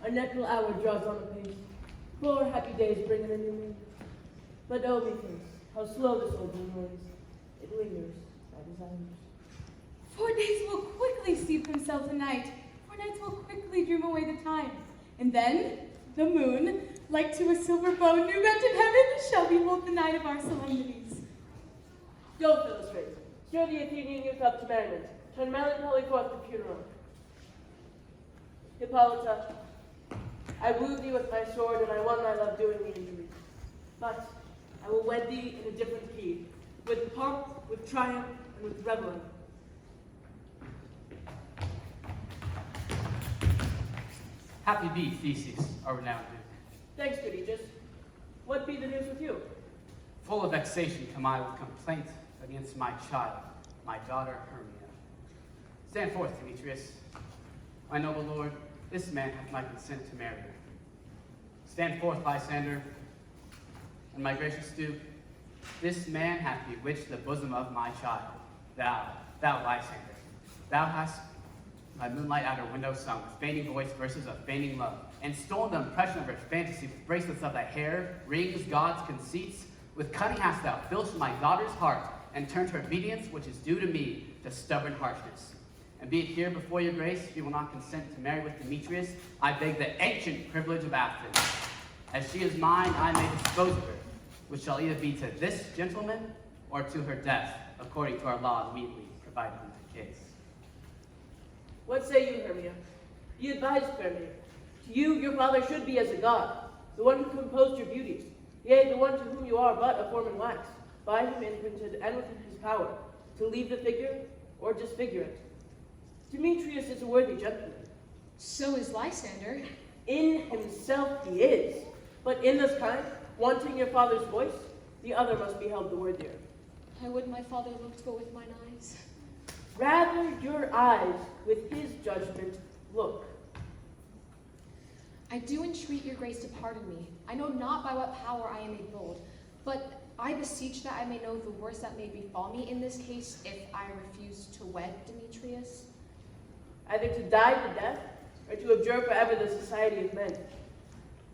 Our natural hour draws on apace. 4 happy days bring in a new moon. But oh, methinks, how slow this old moon wanes. It lingers by desires. 4 days will quickly steep themselves in night. 4 nights will quickly dream away the time. And then, the moon, like to a silver bow, new meant in heaven, shall behold the night of our solemnities. Go, Philostrate. Stir the Athenian youth up to merriment. Turn melancholy forth to funeral. Hippolyta, I wooed thee with my sword, and I won thy love doing thee injury. But I will wed thee in a different key, with pomp, with triumph, and with revelry. Happy be Theseus, our renowned duke. Thanks, good Aegis. What be the news with you? Full of vexation come I with complaint against my child, my daughter Hermia. Stand forth, Demetrius. My noble lord, this man hath my consent to marry her. Stand forth, Lysander, and my gracious duke, this man hath bewitched the bosom of my child. Thou Lysander, Thou hast my moonlight at her window sung, with feigning voice verses of feigning love, and stolen the impression of her fantasy with bracelets of thy hair, rings, gods, conceits. With cunning hast thou filched my daughter's heart, and turned her obedience, which is due to me, to stubborn harshness. And be it here before your grace, you will not consent to marry with Demetrius, I beg the ancient privilege of Athens. As she is mine, I may dispose of her, which shall either be to this gentleman, or to her death, according to our law immediately provided in the case. What say you, Hermia? Be advised, fair maid. To you, your father should be as a god, the one who composed your beauties, yea, the one to whom you are but a form in wax, by him imprinted and within his power, to leave the figure or disfigure it. Demetrius is a worthy gentleman. So is Lysander. In himself he is, but in this kind, wanting your father's voice, the other must be held the worthier. I would my father looked but with mine eyes. Rather your eyes with his judgment look. I do entreat your grace to pardon me. I know not by what power I am made bold, but I beseech that I may know the worst that may befall me in this case if I refuse to wed Demetrius. Either to die the death, or to abjure forever the society of men.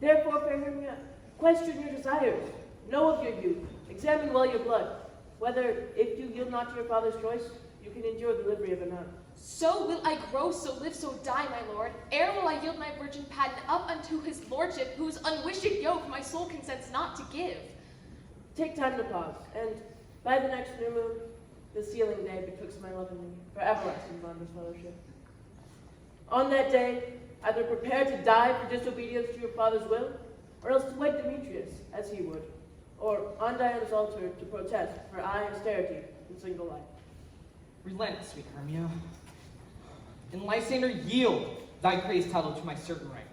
Therefore, fair Hermia, question your desires, know of your youth, examine well your blood, whether, if you yield not to your father's choice, you can endure the livery of a nun. So will I grow, so live, so die, my lord. Ere will I yield my virgin patent up unto his lordship, whose unwishing yoke my soul consents not to give. Take time to pause, and by the next new moon, the sealing day betwixt my love and me, for everlasting bond of fellowship. On that day, either prepare to die for disobedience to your father's will, or else to wed Demetrius, as he would, or on Diana's altar to protest for austerity in single life. Relent, sweet Hermia. And Lysander, yield thy praise title to my certain right.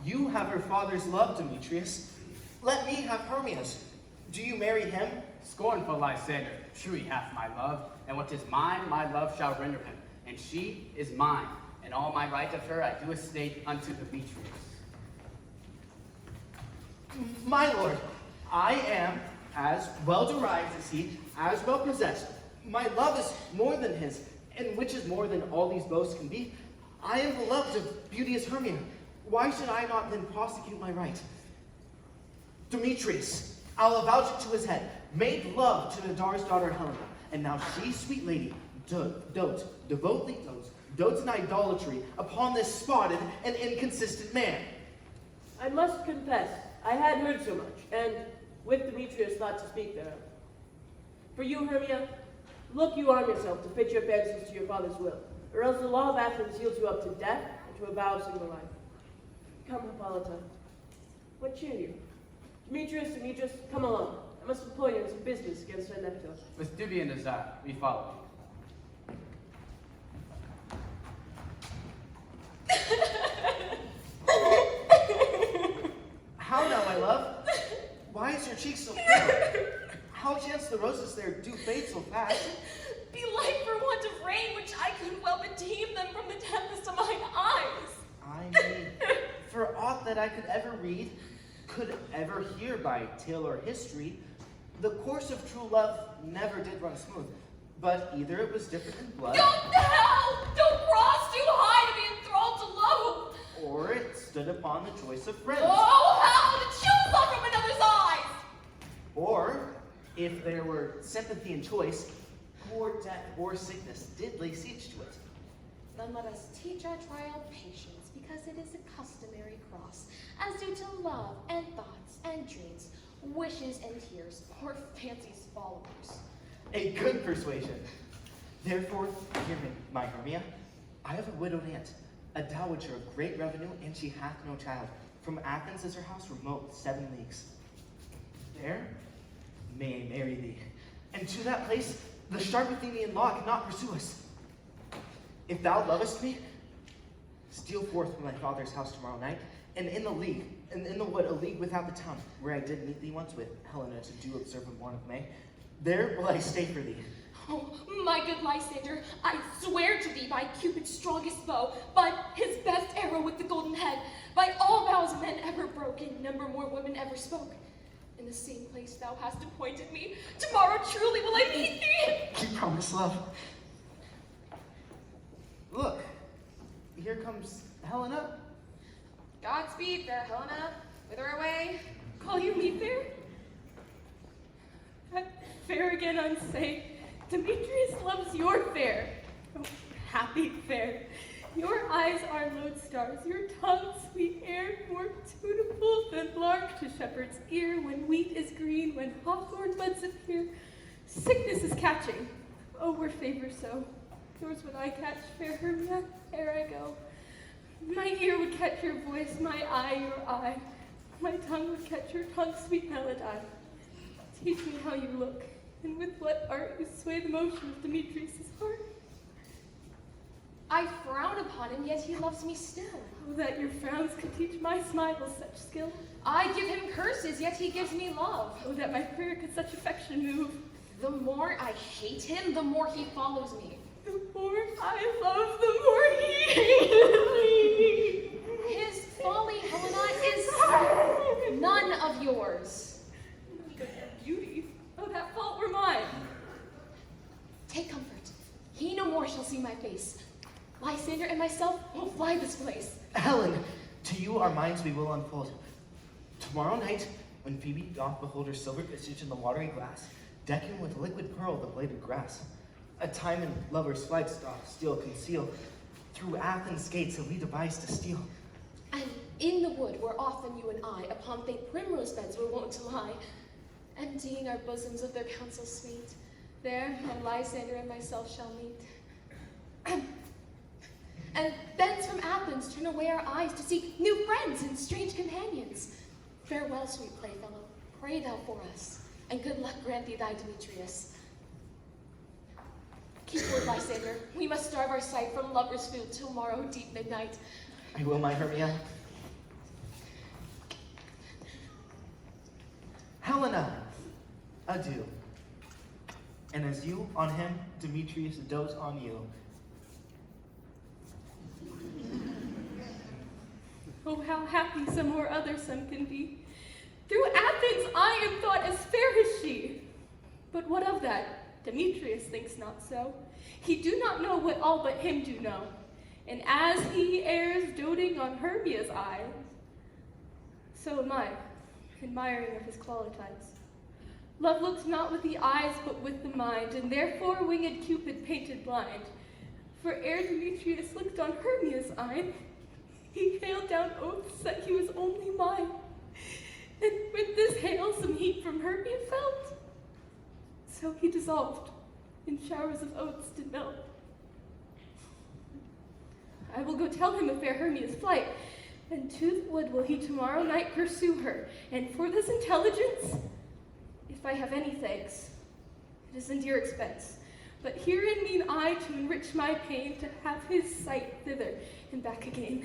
You have her father's love, Demetrius. Let me have Hermia's. Do you marry him? Scornful Lysander, true he hath my love, and what is mine, my love shall render him, and she is mine, and all my right of her I do estate unto Demetrius. My lord, I am as well derived as he, as well possessed. My love is more than his, and which is more than all these boasts can be. I am beloved of beauteous Hermia. Why should I not then prosecute my right? Demetrius, I'll avouch it to his head, made love to Nadar's daughter Helena, and now she, sweet lady, devotedly dotes in idolatry upon this spotted and inconsistent man. I must confess, I had heard so much, and with Demetrius thought to speak thereof. For you, Hermia, look you arm yourself to fit your fancies to your father's will, or else the law of Athens yields you up to death or to a vow of single life. Come, Hippolyta. What cheer you? Demetrius, come along. I must employ you in some business against my nephew. With duty and desire, we follow. How now, my love? Why is your cheek so pale? How chance the roses there do fade so fast? Belike for want of rain, which I could well beteem them from the tempest of mine eyes. I mean, for aught that I could ever read, could ever hear by tale or history, the course of true love never did run smooth, but either it was different in blood, Don't hell! Don't cross too high to be enthralled to low! or it stood upon the choice of friends, Oh, how to choose love from another's eyes! or if there were sympathy and choice, poor death or sickness did lay siege to it. Then let us teach our trial patience, because it is a customary cross, as due to love and thoughts and dreams, wishes and tears, or fancy's followers. A good persuasion. Therefore, hear me, my Hermia. I have a widowed aunt, a dowager of great revenue, and she hath no child. From Athens is her house remote 7 leagues. There may I marry thee, and to that place the sharp Athenian law cannot pursue us. If thou lovest me, steal forth from thy father's house tomorrow night, and in the wood, a league without the town, where I did meet thee once with Helena to do observe a morn of May, there will I stay for thee. Oh, my good Lysander, I swear to thee by Cupid's strongest bow, by his best arrow with the golden head, by all vows men ever broken, number more women ever spoke. In the same place thou hast appointed me, tomorrow truly will I meet thee. Keep promise, love. here comes Helena. Godspeed, fair Helena. Whither away? Call you me fair? Fair again, unsay. Demetrius loves your fair. Oh, happy fair. Your eyes are lodestars, your tongue sweet air, more tuneful than lark to shepherd's ear, when wheat is green, when hawthorn buds appear. Sickness is catching. Oh, were favor so. Yours would I catch, fair Hermia, ere I go. My ear would catch your voice, my eye your eye. My tongue would catch your tongue's sweet melody. Teach me how you look, and with what art you sway the motion of Demetrius' heart. I frown upon him, yet he loves me still. Oh, that your frowns could teach my smiles such skill. I give him curses, yet he gives me love. Oh, that my prayer could such affection move. The more I hate him, the more he follows me. The more I love, the more he hates me. His folly, Helena, is none of yours. Beauty. Oh, that fault were mine. Take comfort. He no more shall see my face. Lysander and myself will fly this place. Helen, to you our minds we will unfold. Tomorrow night, when Phoebe doth behold her silver visage in the watery glass, decking with liquid pearl the bladed grass, a time in lovers' flights doth still conceal, through Athens' gates that we devise to steal. And in the wood where often you and I upon faint primrose beds were wont to lie, emptying our bosoms of their counsel sweet, there my Lysander and myself shall meet. And thence from Athens turn away our eyes to seek new friends and strange companions. Farewell, sweet playfellow, pray thou for us, and good luck grant thee thy Demetrius. Keep word, Lysander, we must starve our sight from lovers' food till morrow deep midnight. I will, my Hermia. Helena, adieu. And as you on him, Demetrius dotes on you. Oh, how happy some or other some can be. Through Athens I am thought as fair as she. But what of that? Demetrius thinks not so. He do not know what all but him do know. And as he errs doting on Hermia's eyes, so am I, admiring of his qualities. Love looks not with the eyes, but with the mind, and therefore winged Cupid painted blind. For ere Demetrius looked on Hermia's eye, he hailed down oaths that he was only mine. And with this hail some heat from Hermia felt. So he dissolved, in showers of oaths did melt. I will go tell him of fair Hermia's flight, and to the wood will he tomorrow night pursue her. And for this intelligence, if I have any thanks, it is in dear expense. But herein mean I to enrich my pain, to have his sight thither and back again.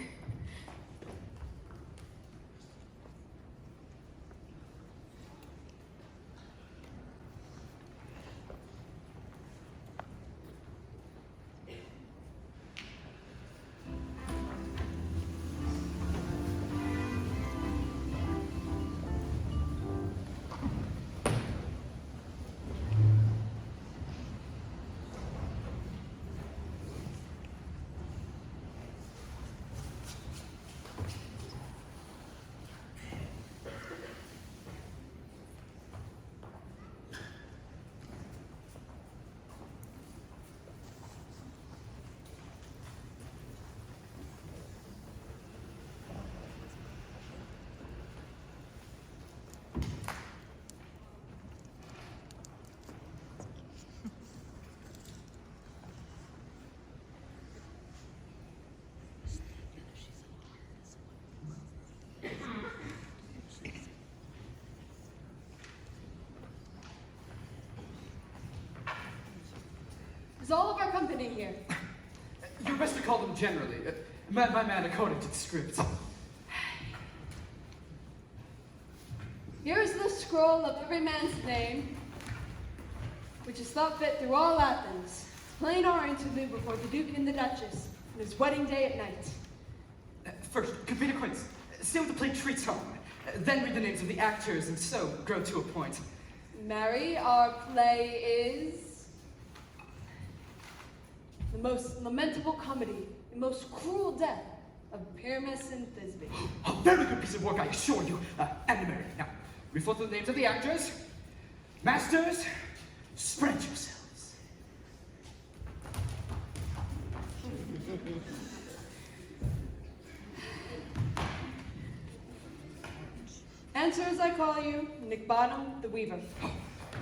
Is all of our company here? You're best to call them generally. My man according to the script. Here is the scroll of every man's name, which is thought fit through all Athens. Plain orange to do before the Duke and the Duchess, on his wedding day at night. First, complete acquaintance. Say what the play treats on. Then read the names of the actors, and so grow to a point. Mary, our play is the most lamentable comedy the most cruel death of Pyramus and Thisbe. A very good piece of work, I assure you, and Mary. Now, refer to the names of the actors. Masters, spread yourselves. Answer as I call you, Nick Bottom, the Weaver.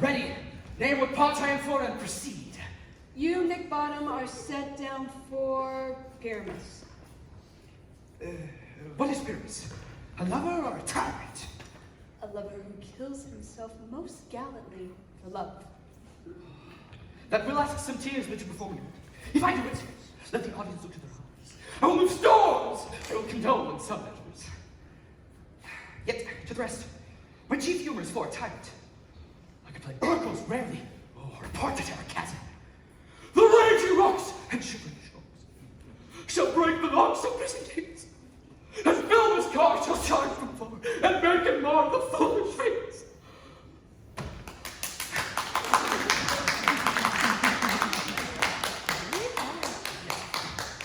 Ready. Name what part I am for and proceed. You, Nick Bottom, are set down for Pyramus. What is Pyramus? A lover or a tyrant? A lover who kills himself most gallantly for love. That will ask some tears which before me. If I do it, let the audience look to their eyes. I will move storms. I will condole in some measures. Yet, to the rest, my chief humor is for a tyrant. I could play oracles rarely, or part the terror chasm. The raging rocks and shivering shores shall break the locks of prison gates, and fill this car shall shine from far, and make and mar the foolish fates.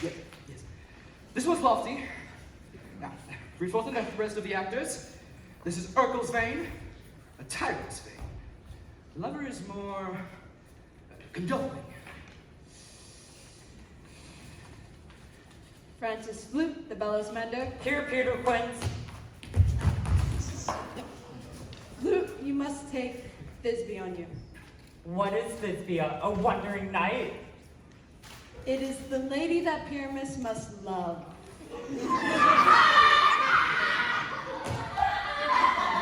Yes. This was lofty. Now, brief forth the rest of the actors. This is Urkel's vein, a tyrant's vein. The lover is more condoling. Francis Flute, the bellows mender. Here, Peter Quint. Flute, you must take Thisbe on you. What is Thisbe, a wandering knight? It is the lady that Pyramus must love.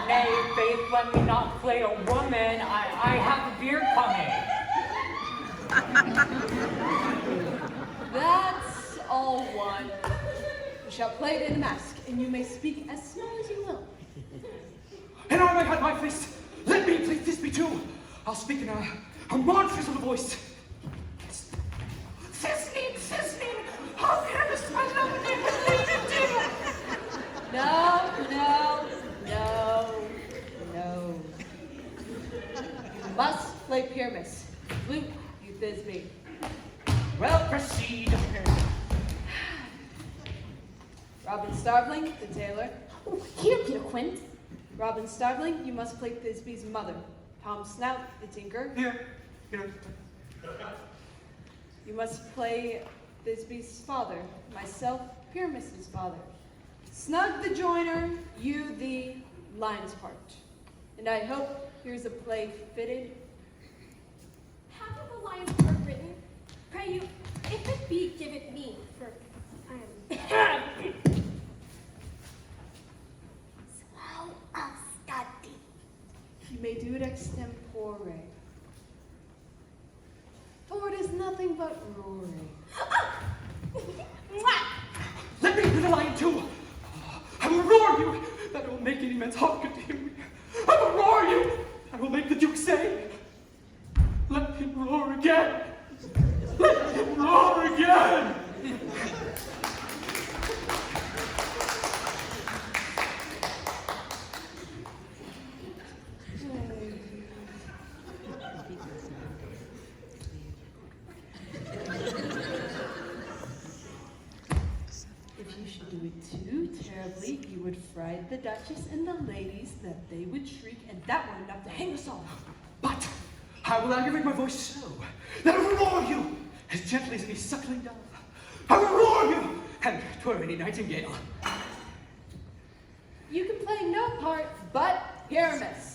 Nay, faith, let me not play a woman. I have a beer coming. That's all one. You shall play it in a mask, and you may speak as small as you will. And I might hide my face. Let me play Thisbe too. I'll speak in a monstrous little voice. Sisney, how Pyramus, my love, No. You must play Pyramus. Flute, you Thisbe. Well, proceed. Robin Starveling, the tailor. Oh, here, Peter Quint. Robin Starveling, you must play Thisbe's mother. Tom Snout, the tinker. Here. You must play Thisbe's father. Myself, Pyramus's father. Snug the joiner, you the lion's part. And I hope here's a play fitted. Have you the lion's part written? Pray you, if it be, give it me, for I am slow of study. You may do it extempore. For it is nothing but roaring. Let me be the lion too. I will roar you. That will make any man's heart good to hear me. I will roar you. I will make the Duke say, let him roar again. Let him roar again. If you should do it too terribly, you would frighten the Duchess and the ladies that they would shriek, and that were enough to hang us all. But I will aggravate my voice so that I will roar you as gently as any suckling dove. I will roar you, and 'twere any nightingale. You can play no part but Pyramus.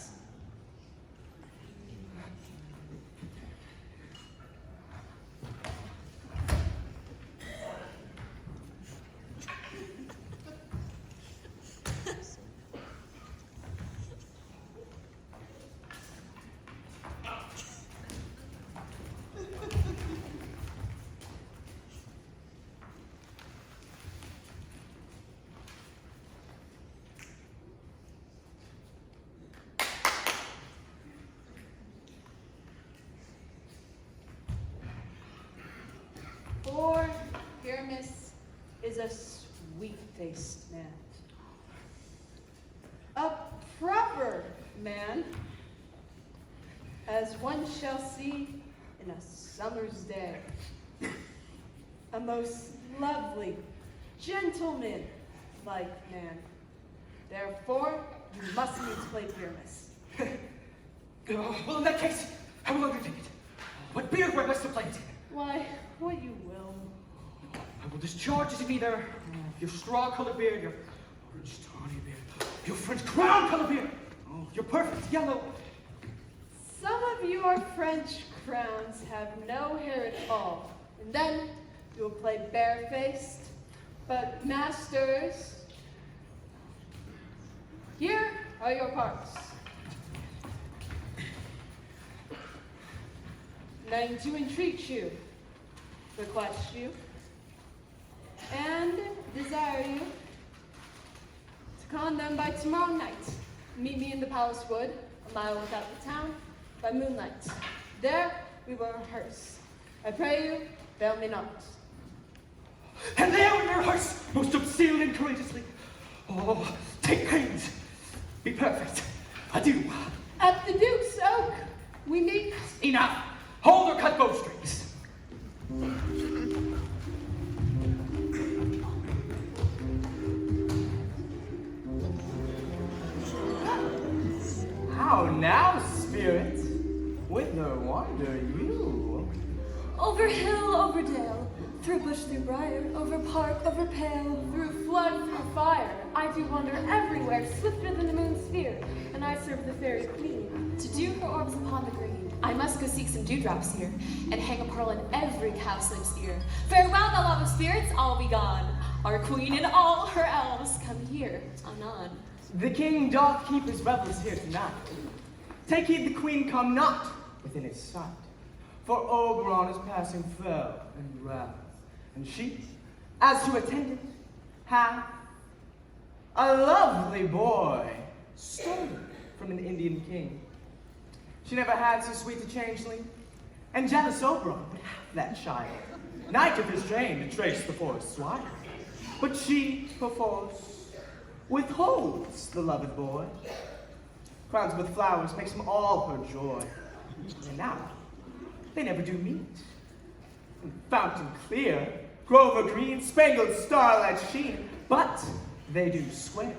For Pyramus is a sweet-faced man. A proper man, as one shall see in a summer's day. A most lovely, gentleman like man. Therefore, you must needs play Pyramus. Well, in that case, I will undertake it. What beard were best to play it in? Why, what you will. I will discharge as either your straw-colored beard, your orange tawny beard, your French crown-colored beard, your perfect yellow. Some of your French crowns have no hair at all, and then you will play barefaced. But masters, here are your parts. None to entreat you, request you, and desire you to con them by tomorrow night. Meet me in the palace wood, a mile without the town, by moonlight. There we will rehearse. I pray you, fail me not. And there we rehearse, most obscene and courageously. Oh, take pains. Be perfect. Adieu. At the Duke's Oak, we meet. Enough. Hold or cut bowstrings. How now, spirit? Whither wander you? Over hill, over dale, through bush, through briar, over park, over pale, Through flood, through fire, I do wander everywhere, swifter than the moon's sphere, and I serve the fairy queen. to dew her orbs upon the green. I must go seek some dewdrops here, and hang a pearl in every cowslip's ear. Farewell, thou love of spirits, all be gone. Our queen and all her elves come here, anon. The king doth keep his revels here tonight. Take heed the queen come not within his sight. For Oberon is passing fell and wrath, and she, as to attendant, hath a lovely boy stolen from an Indian king. She never had so sweet a changeling, and jealous Oberon would have that child, knight of his train to trace the forest's wire. But she, perforce, withholds the loved boy, crowns with flowers, makes him all her joy. And now, they never do meet. In fountain clear, grove of green, spangled starlight sheen, but they do swear,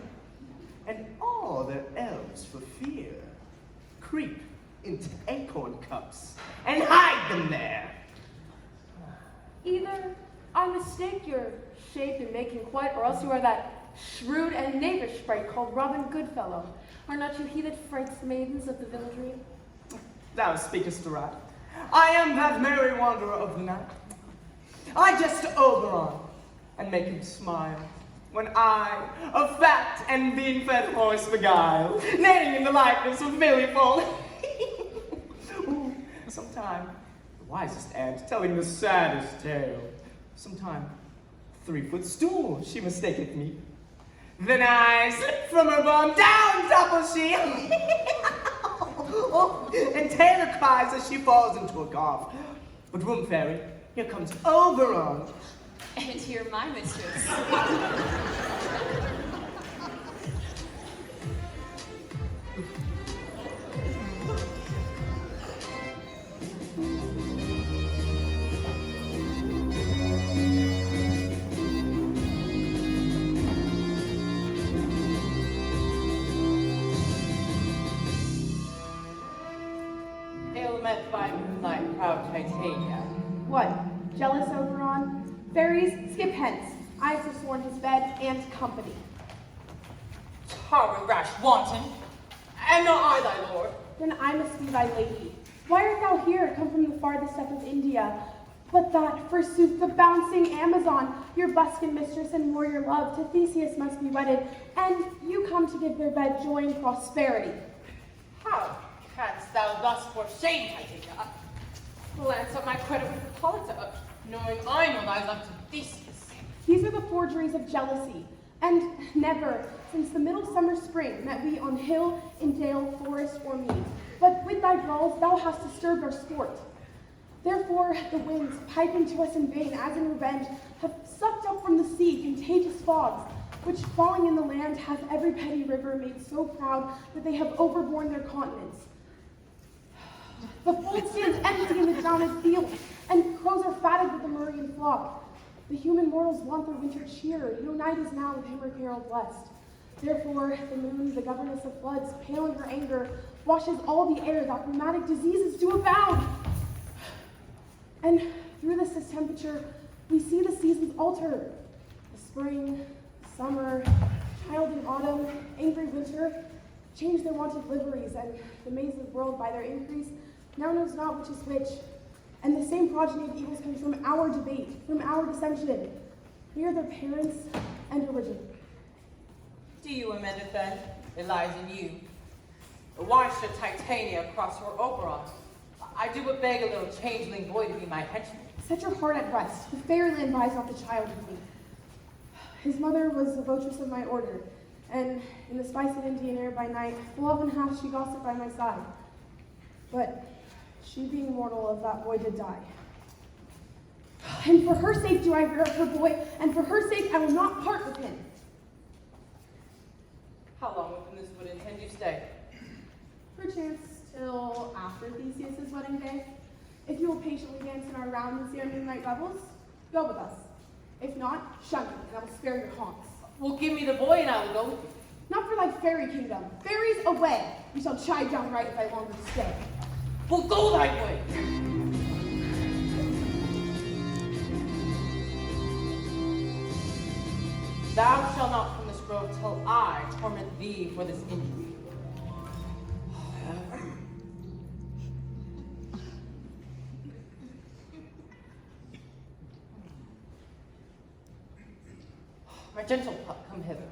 and all their elves for fear creep into acorn cups and hide them there. Either I mistake your shape in making quite, or else you are that shrewd and knavish sprite called Robin Goodfellow. Are not you he that frights the maidens of the villagery? Thou speakest right. I am that merry wanderer of the night. I jest to Oberon and make him smile, when I, a fat and bean-fed horse beguile, neighing in the likeness of Millifol. Ooh, sometime the wisest ant telling the saddest tale. Sometime 3-foot stool she mistaketh me. Then I slip from her bum, down topple she. Oh, and Taylor cries as she falls into a cough. But room fairy, here comes Oberon. And here my mistress. Met by moonlight, proud Titania. What? Jealous Oberon? Fairies, skip hence. I have forsworn his bed and company. Horror, rash wanton. Am not I thy lord? Then I must be thy lady. Why art thou here, come from the farthest step of India? But that, forsooth, the bouncing Amazon, your buskin mistress and warrior love, to Theseus must be wedded, and you come to give their bed joy and prosperity. How canst thou thus for shame, Titania, glance at my credit with Hippolyta, knowing I know thy love to Theseus? These are the forgeries of jealousy, and never, since the middle summer spring, met we on hill, in dale, forest, or mead. But with thy brawls thou hast disturbed our sport. Therefore the winds, piping to us in vain, as in revenge, have sucked up from the sea contagious fogs, which falling in the land have every petty river made so proud that they have overborne their continents. The fold stands empty in the drowned field, and crows are fatted with the Murrian flock. The human mortals want their winter cheer. No night is now with hammer carol blessed. Therefore, the moon, the governess of floods, pale in her anger, washes all the air that rheumatic diseases do abound. And through this distemperature, we see the seasons alter. The spring, summer, child in autumn, angry winter, change their wonted liveries, and the maze of the world by their increase now knows not which is which. And the same progeny of evils comes from our debate, from our dissension. We are their parents and origin. Do you amend it then? It lies in you. Why should Titania cross her Oberon? I do but beg a little changeling boy to be my henchman. Set your heart at rest. The fair land buys not the child of me. His mother was a votress of my order, and in the spice of Indian air by night, full often hath she gossiped by my side. But she being mortal, of that boy did die. And for her sake do I rear up her boy, and for her sake I will not part with him. How long within this wood intend you stay? Perchance till after Theseus' wedding day. If you will patiently dance in our round and see our moonlight revels, go with us. If not, shun me, and I will spare your haunts. Well, give me the boy and I will go with you. Not for thy fairy kingdom. Fairies away. We shall chide downright if I longer stay. Well, go thy way. Thou shalt not from this grove till I torment thee for this injury. My gentle pup, come hither.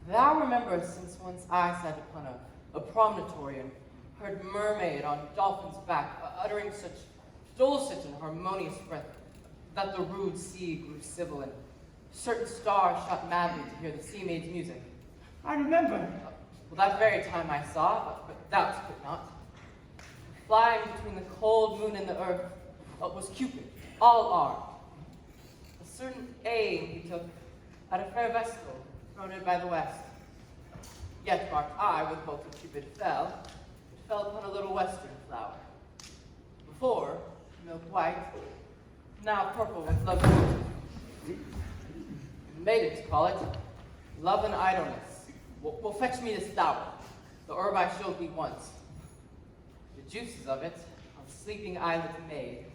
Thou rememberest since once I sat upon a promontory and heard mermaid on dolphin's back, uttering such dulcet and harmonious breath, that the rude sea grew civil, and certain stars shot madly to hear the sea maid's music. I remember. Well, that very time I saw, but thou could not. Flying between the cold moon and the earth, was Cupid, all armed. A certain aim he took at a fair vessel, throned by the west. Yet marked I with hope that Cupid fell, it fell upon a little western flower. Before, milk white, now purple with love. Maidens call it love and idleness. Will fetch me this flower, the herb I showed thee once. The juices of it, of sleeping eyelid made,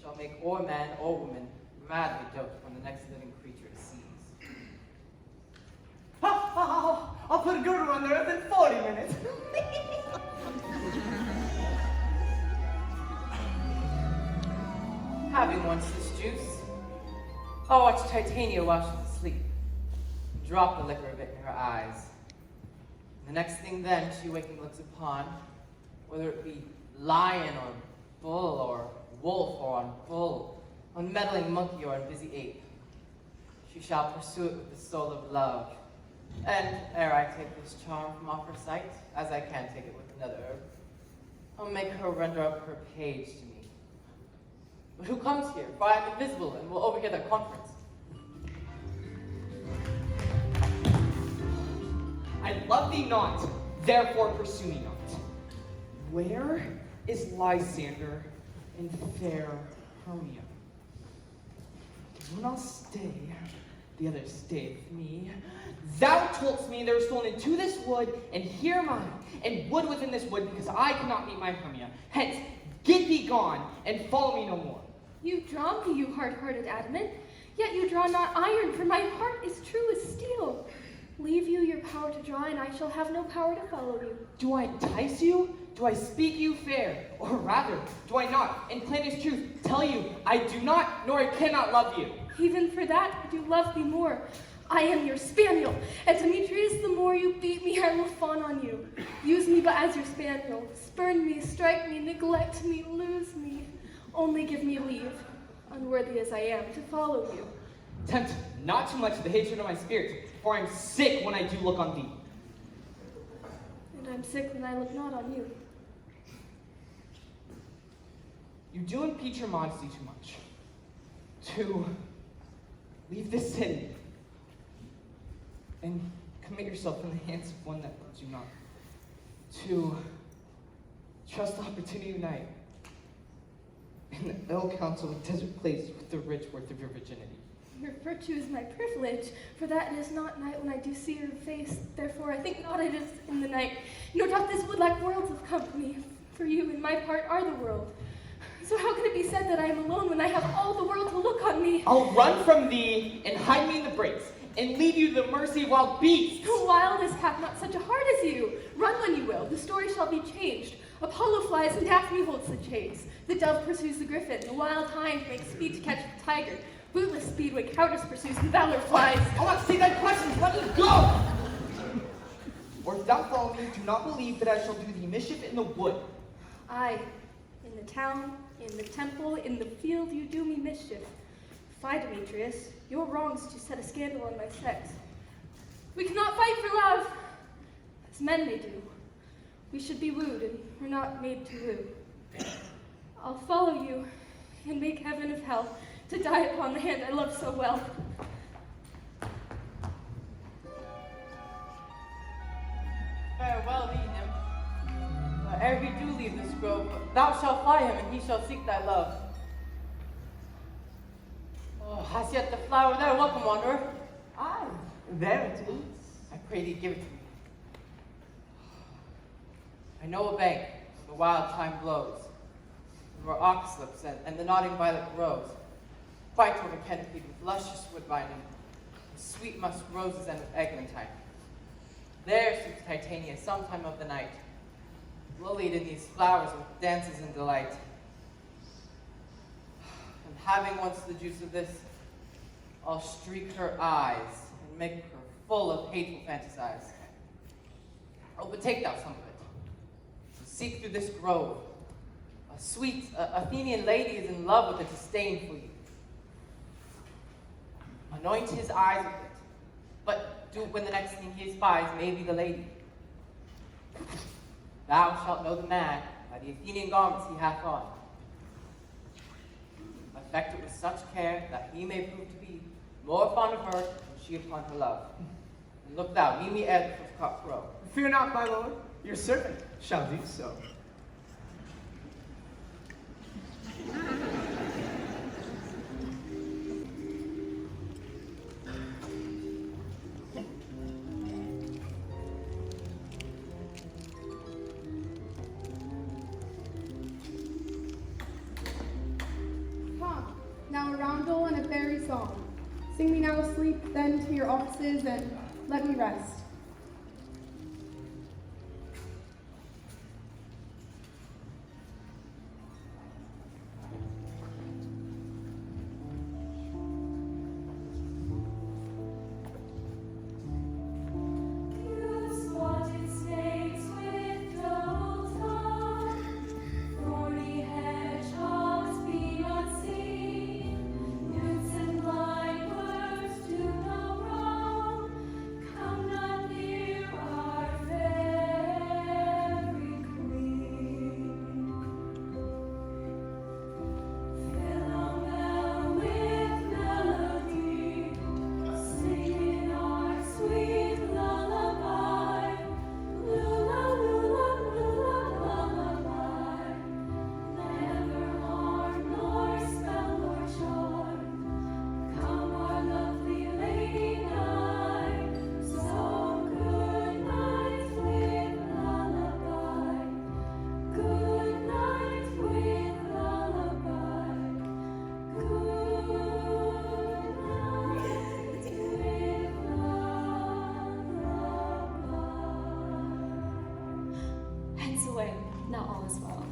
shall make or man or woman madly dote when the next living creature sees. I'll put a girdle on there within 40 minutes. Having once this juice, I'll watch Titania while she's asleep, drop the liquor of it in her eyes. The next thing then she waking looks upon, whether it be lion or bull or wolf or on bull, on meddling monkey or on busy ape, she shall pursue it with the soul of love. And ere I take this charm from off her sight, as I can take it with another herb, I'll make her render up her page to me. But who comes here? For I am invisible and will overhear their conference. I love thee not, therefore pursue me not. Where is Lysander and fair Hermia? One I'll stay, the other stay with me. Thou toldst me there is stolen into this wood, and here am I, and wood within this wood, because I cannot meet my Hermia. Hence, get thee gone, and follow me no more. You draw me, you hard-hearted adamant, yet you draw not iron, for my heart is true as steel. Leave you your power to draw, and I shall have no power to follow you. Do I entice you? Do I speak you fair? Or rather, do I not, in plainest truth, tell you I do not, nor I cannot love you? Even for that, I do love thee more. I am your spaniel, and Demetrius, the more you beat me, I will fawn on you. Use me but as your spaniel. Spurn me, strike me, neglect me, lose me. Only give me leave, unworthy as I am, to follow you. Tempt not too much the hatred of my spirit, for I am sick when I do look on thee. And I'm sick when I look not on you. You do impeach your modesty too much. To leave this city and commit yourself in the hands of one that loves you not. To trust the opportunity tonight in the ill counsel of desert place with the rich worth of your virginity. Your virtue is my privilege, for that it is not night when I do see your face. Therefore I think not it is in the night. Nor doth this wood lack worlds of company, for you and my part are the world. So how can it be said that I am alone when I have all the world to look on me? I'll run from thee and hide me in the brakes, and leave you to the mercy of wild beasts. The wildest hath not such a heart as you. Run when you will, the story shall be changed. Apollo flies and Daphne holds the chase. The dove pursues the griffin, the wild hind makes speed to catch the tiger. Bootless speed when cowardice pursues and valor flies. I want to see thy questions, let me go! Or if thou follow me, do not believe that I shall do thee mischief in the wood. Aye, in the town, in the temple, in the field you do me mischief. Fie, Demetrius, your wrongs to set a scandal on my sex. We cannot fight for love, as men may do. We should be wooed, and we're not made to woo. I'll follow you, and make heaven of hell, to die upon the hand I love so well. Farewell thee, nymph. Ere we do leave this grove, thou shalt fly him, and he shall seek thy love. Oh, has yet the flower there? Welcome, wanderer. Aye, there it is. I pray thee, give it to me. I know a bank where the wild thyme blows, and where oxlips and the nodding violet grows, quite over canopied with luscious wood binding, with sweet musk roses and with eglantine. There sleeps Titania sometime of the night, lilied in these flowers with dances and delight. And having once the juice of this, I'll streak her eyes and make her full of hateful fantasies. Oh, but take thou some of it. Seek through this grove. A sweet Athenian lady is in love with a disdain for you. Anoint his eyes with it, but do it when the next thing he espies may be the lady. Thou shalt know the man by the Athenian garments he hath on. Affect it with such care that he may prove to be more fond of her than she upon her love. And look thou, meet me ere the fifth cock crow. Fear not, my lord. Your servant shall do so. Come, now a roundel and a fairy song. Sing me now asleep, then to your offices, and let me rest. Now all is well.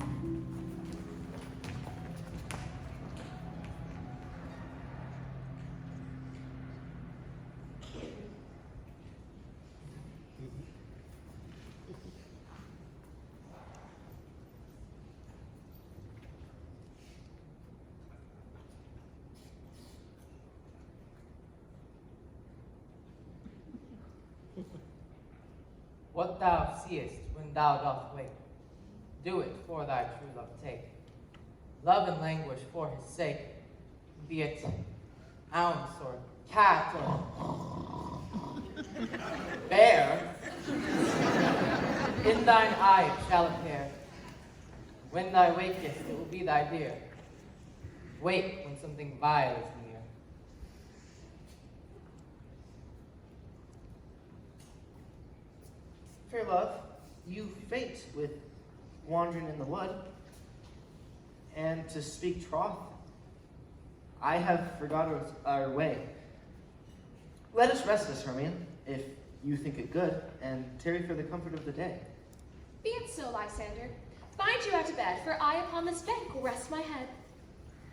What thou seest when thou dost wake, do it for thy true love take. Love and languish for his sake, be it ounce or cat or bear. In thine eye it shall appear. When thou wakest, it will be thy dear. Wait when something vile is near. Fair love, you faint with wandering in the wood, and to speak troth, I have forgot our way. Let us rest us, Hermia, if you think it good, and tarry for the comfort of the day. Be it so, Lysander. Find you out to bed, for I upon this bank will rest my head.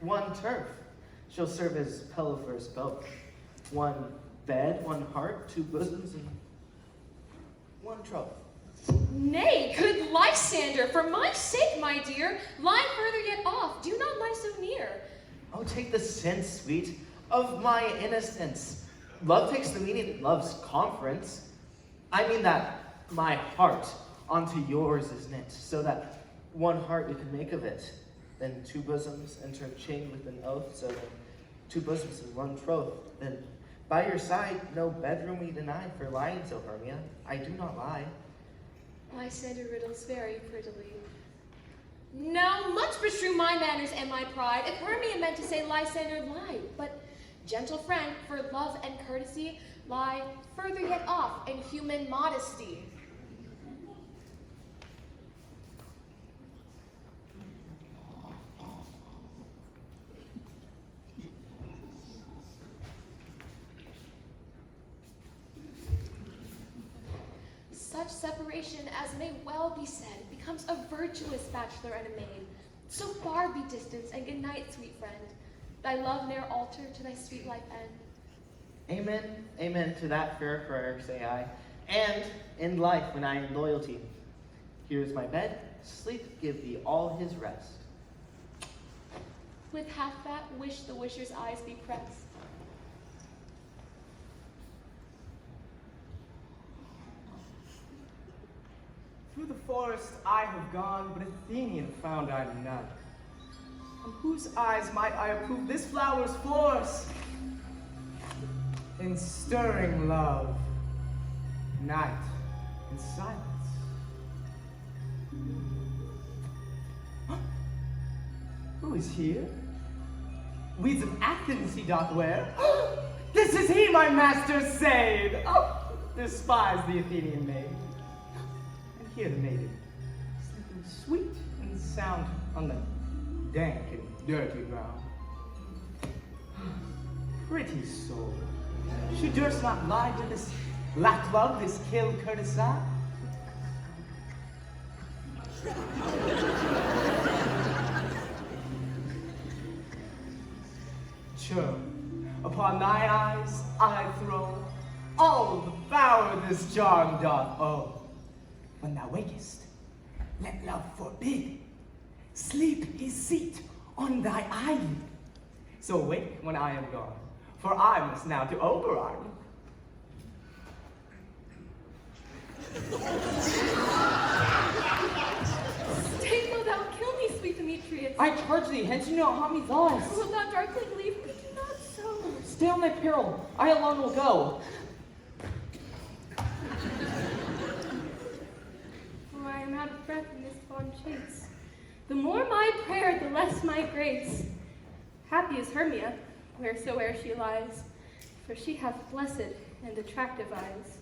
One turf shall serve as pillow for us both. One bed, one heart, two bosoms, and one troth. Nay, good Lysander, for my sake, my dear, lie further yet off, do not lie so near. Oh, take the sense, sweet, of my innocence. Love takes the meaning of love's conference. I mean that my heart onto yours is knit, so that one heart we can make of it. Then two bosoms interchained with an oath, so then two bosoms and one troth. Then by your side, no bedroom we deny for lying so, Hermia. I do not lie. Lysander riddles very prettily. Now, much beshrew my manners and my pride, if Hermia meant to say Lysander lied, but gentle friend, for love and courtesy, lie further yet off in human modesty. Such separation as may well be said becomes a virtuous bachelor and a maid. So far be distance, and good night, sweet friend. Thy love ne'er alter to thy sweet life end. Amen, amen to that fair prayer, say I. And in life when I in loyalty. Here's my bed, sleep give thee all his rest. With half that wish the wisher's eyes be pressed. Through the forest I have gone, but Athenian found I none. From whose eyes might I approve this flower's force? In stirring love, night and silence. Who is here? Weeds of Athens he doth wear. This is he, my master saved. Oh, despise the Athenian maid. And here the maiden, sleeping sweet and sound on the dank and dirty ground. Pretty soul, she durst not lie to this lack love, this kill courtesy. Sure, upon thy eyes I throw all the power this charm doth owe. When thou wakest, let love forbid. Sleep his seat on thy eyelid. So wake when I am gone, for I must now to Oberon. Stay, wilt thou kill me, sweet Demetrius? I charge thee, hence you not harm me thus. Wilt thou darkly leave me? Do not so. Stay on thy peril, I alone will go. For I am out of breath in this fond chase. The more my prayer, the less my grace. Happy is Hermia, wheresoe'er she lies, for she hath blessed and attractive eyes.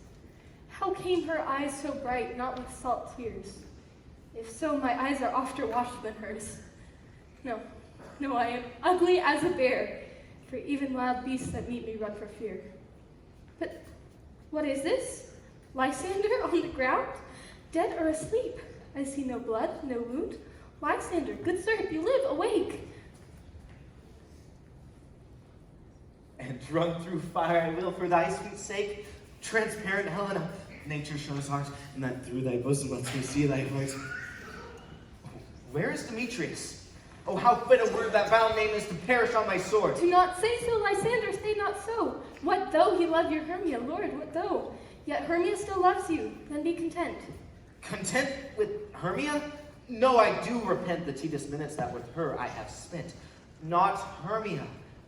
How came her eyes so bright, not with salt tears? If so, my eyes are ofter washed than hers. No, no, I am ugly as a bear, for even wild beasts that meet me run for fear. But what is this? Lysander on the ground? Dead or asleep? I see no blood, no wound. Lysander, good sir, if you live, awake. And drunk through fire I will for thy sweet sake, transparent Helena, nature shows art, and that through thy bosom lets me see thy heart. Where is Demetrius? Oh, how fit a word that foul name is to perish on my sword. Do not say so, Lysander, say not so. What though he love your Hermia, Lord, what though? Yet Hermia still loves you, then be content. Content with Hermia? No, I do repent the tedious minutes that with her I have spent. Not Hermia,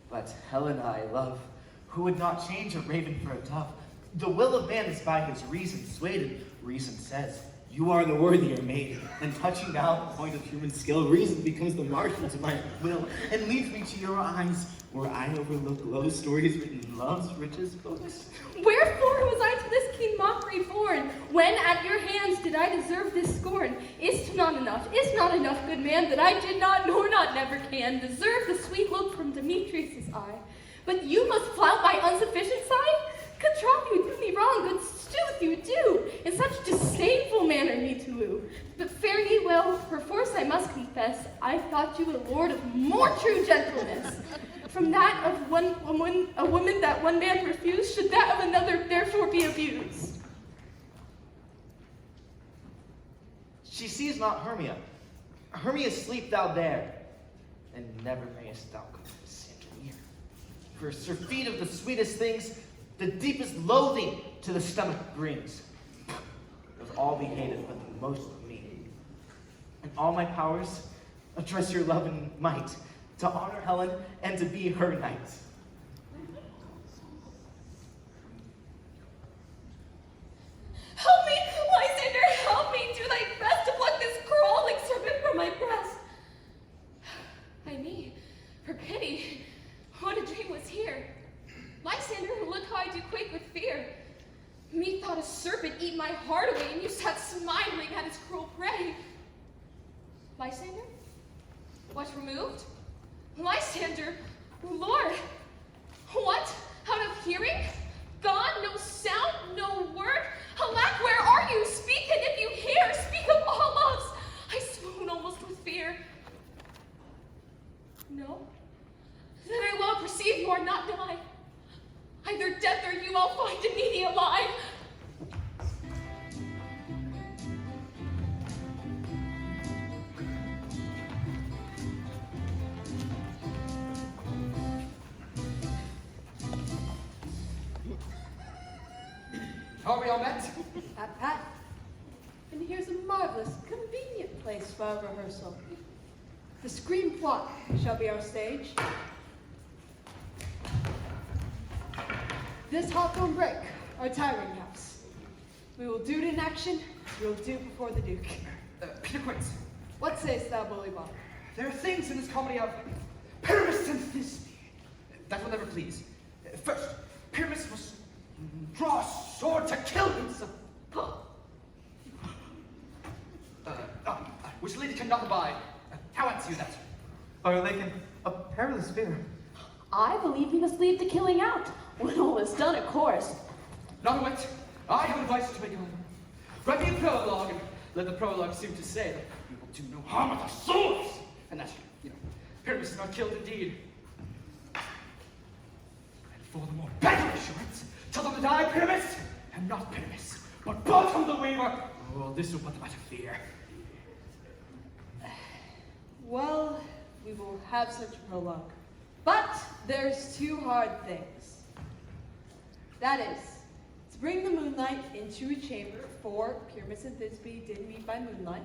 but Helena I love, who would not change a raven for a dove. The will of man is by his reason swayed, and reason says, You are the worthier maiden, and touching now the point of human skill, reason becomes the marshal to my will, and leads me to your eyes, where I overlook low stories written in love's richest books. Wherefore was I to this keen mockery born? When at your hands did I deserve this scorn? Is not enough, good man, that I did not, nor not never can, deserve the sweet look from Demetrius' eye. But you must flout my unsufficient sight? Good troth you do me wrong, good sooth you do, in such disdainful manner me to woo. But fare ye well, perforce I must confess, I thought you a lord of more true gentleness. From that of a woman that one man refused, should that of another therefore be abused. She sees not Hermia. Hermia, sleep thou there, and never mayest thou come to sin near. For surfeit of the sweetest things, the deepest loathing to the stomach brings. Of all be hated, but the most of me. And all my powers address your love and might, to honor Helen and to be her knight. Help me, Lysander, help me. Do thy best to pluck this crawling serpent from my breast. By me, for pity, what a dream was here. Lysander, look how I do quake with fear. Methought a serpent eat my heart away, and you sat smiling at his cruel prey. Lysander? What removed? Lysander, Lord, what? Out of hearing? God, no sound, no word? Alack, where are you? Speak, and if you hear, speak of all loves. I swoon almost with fear. No? Then I well perceive you are not nigh. Either death or you I'll find immediate alive. Are we all met? Pat, pat. And here's a marvelous, convenient place for our rehearsal. The screen plot shall be our stage. This hawthorn brake, our tiring house. We will do it in action, we will do it before the Duke. Peter Quince, What sayest thou, Bullybop? there are things in this comedy of Pyramus and Thisbe that will never please. First, Pyramus must draw a sword to kill himself. Which lady cannot abide. How answer you that? Arlington, a perilous fear. I believe you must leave the killing out. When all is done, of course. Not a whit. I have advice to make on. Write me a prologue, and let the prologue seem to say that we will do no harm with our swords, and that, Pyramus is not killed indeed. And for the more better assurance, tell them that I, Pyramus, am not Pyramus, but Bottom the Weaver. Oh, this will put them out of fear. Well, we will have such a prologue. But there's two hard things. That is, to bring the moonlight into a chamber, for Pyramus and Thisbe did meet by moonlight.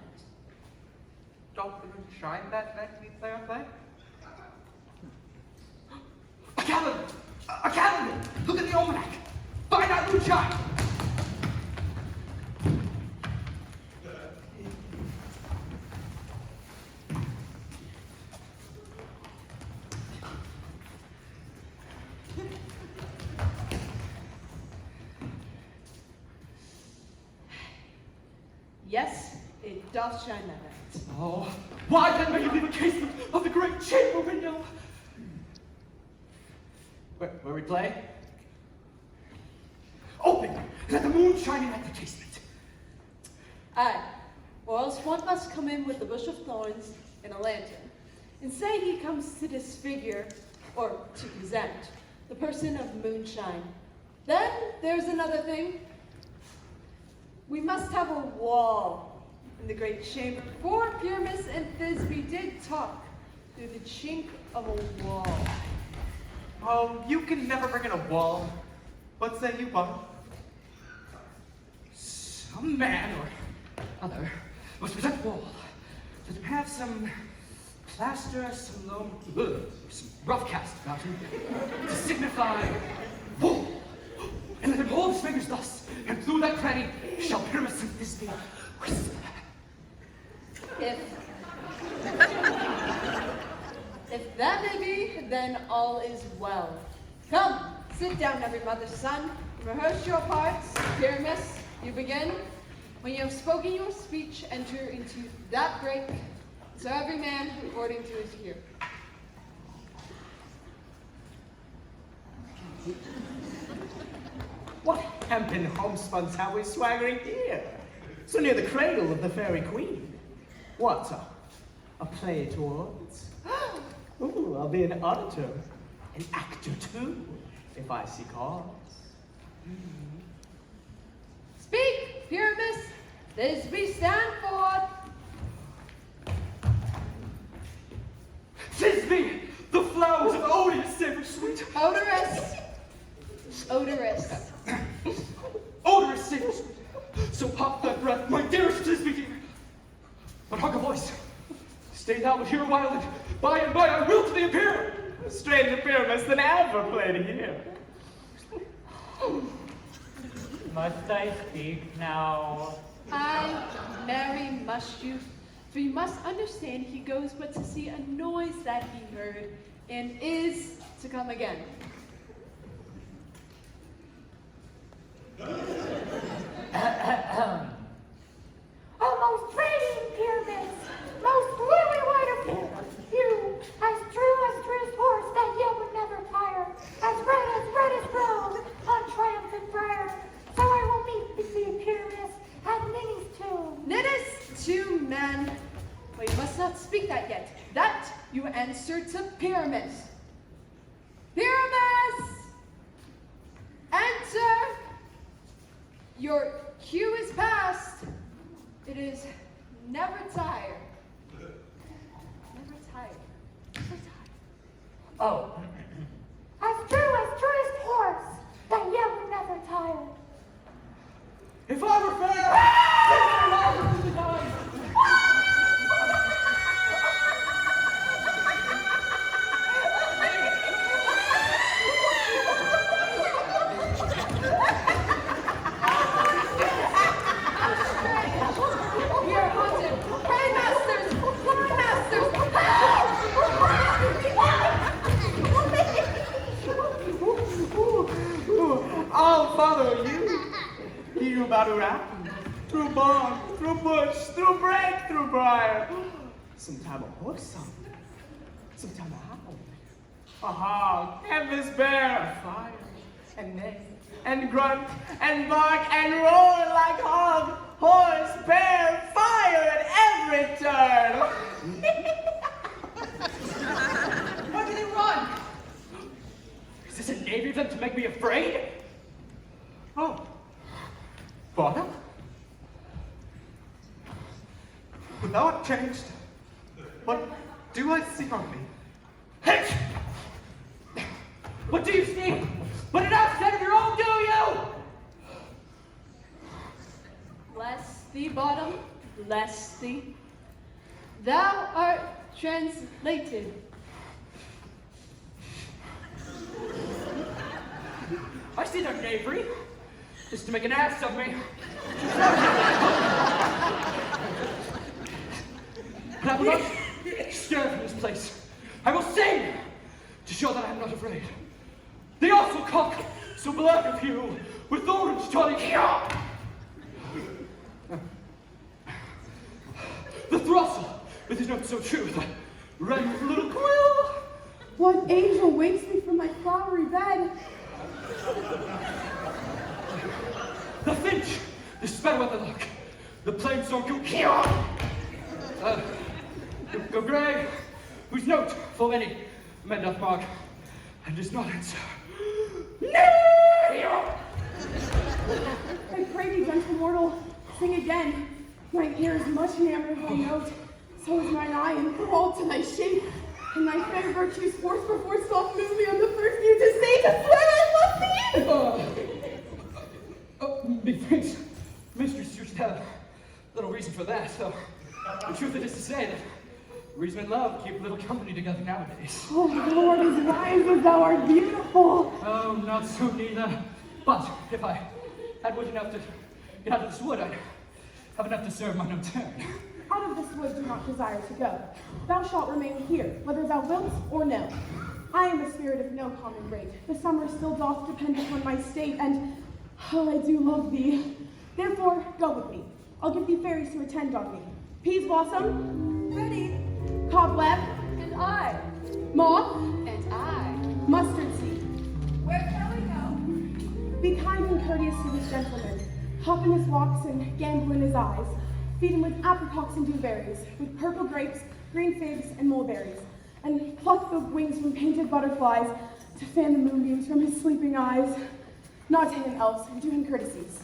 Don't the moon shine that night we play our play? A calendar! A calendar! Look at the almanac! Find out moonshine! Yes, it doth shine that night. Oh, why then may you leave a casement of the great chamber window? Where we play? Open! Let the moon shine in at the casement. Aye, or else one must come in with a bush of thorns and a lantern, and say he comes to disfigure, or to present, the person of moonshine. Then there's another thing. We must have a wall in the great chamber, for Pyramus and Thisbe did talk through the chink of a wall. Oh, you can never bring in a wall. What say you, Bob? Some man or other must present wall. Let him have some plaster, some loam, some rough cast about him, to signify wall. And let him hold his fingers thus, and through that cranny shall Pyramus and Thisbe receive If that may be, then all is well. Come, sit down, every mother's son. Rehearse your parts. Pyramus, you begin. When you have spoken your speech, enter into that break. So every man according to his gear. What hempen homespuns have we swaggering here? So near the cradle of the fairy queen. What's a play towards? Ooh, I'll be an auditor, an actor too, if I see cause. Speak, Pyramus. This we stand for. Tis me, the flowers of odious savor sweet. Odorous. Odorous. Odorous savor sweet. So pop that breath, my dearest Tisby dear. But hark a voice. Stay thou but here a while, and by I will to thee appear. A stranger Pyramus than ever played here. Must I speak now? Aye, marry must you. For you must understand he goes but to see a noise that he heard, and is to come again. O most radiant pyramids, most lily white of hair, you, as true as truest horse that yet would never tire, as red as rose on triumphant briar. So I will meet with thee, Pyramus, at Ninny's tomb. Ninnis to men. But you must not speak that yet. That you answer to Pyramus. Pyramus! Answer! Your cue is past. It is never tired. Never tired. Never tired. Oh, As truest horse that yet would never tire. if I were fair, through the time. We are haunted. Pray masters! Pray masters! I'll follow you. You about around, through bog, through bush, through brake, through briar. Sometime a horse song, sometime a hound, a hog, and this bear, fire, and neigh, and grunt, and bark, and roar like hog, horse, bear, fire at every turn. Why do they run? Is this a navy attempt to make me afraid? Oh, father? Thou art changed. What do I see on me? Hey! What do you see? But an accent of your own, do you? Bless thee, bottom, bless thee. Thou art translated. I see their knavery. Is to make an ass of me. But I will not stir from this place. I will sing to show that I am not afraid. They also cock, so black of hue, with orange tonic. The throstle, with his notes so true, the wren's little quill. What angel wakes me from my flowery bed? The finch, the sparrow the lark, the plain song go gray, whose note full many men doth mark, and does not answer. I pray thee, gentle mortal, sing again. My ear is much enamored of thy note, so is mine eye enthralled to thy shape, and thy fair virtues force before soft move me on the first view to say to swear I love thee. Methinks, mistress, you should have little reason for that, though the truth it is to say that reason and love keep little company together nowadays. Oh, thou art as wise as thou art beautiful. Oh, not so neither. But if I had wood enough to get out of this wood, I'd have enough to serve mine own turn. out of this wood do not desire to go. Thou shalt remain here, whether thou wilt or no. I am a spirit of no common rate. The summer still doth depend upon my state, and I do love thee. Therefore, go with me. I'll give thee fairies to attend on me. Peas blossom, Ready? cobweb, And I. moth, And I. mustard seed. Where shall we go? Be kind and courteous to this gentleman. Hop in his walks and gamble in his eyes. Feed him with apricots and dewberries, with purple grapes, green figs, and mulberries. And pluck the wings from painted butterflies to fan the moonbeams from his sleeping eyes. Nod to him, elves, and do him courtesies.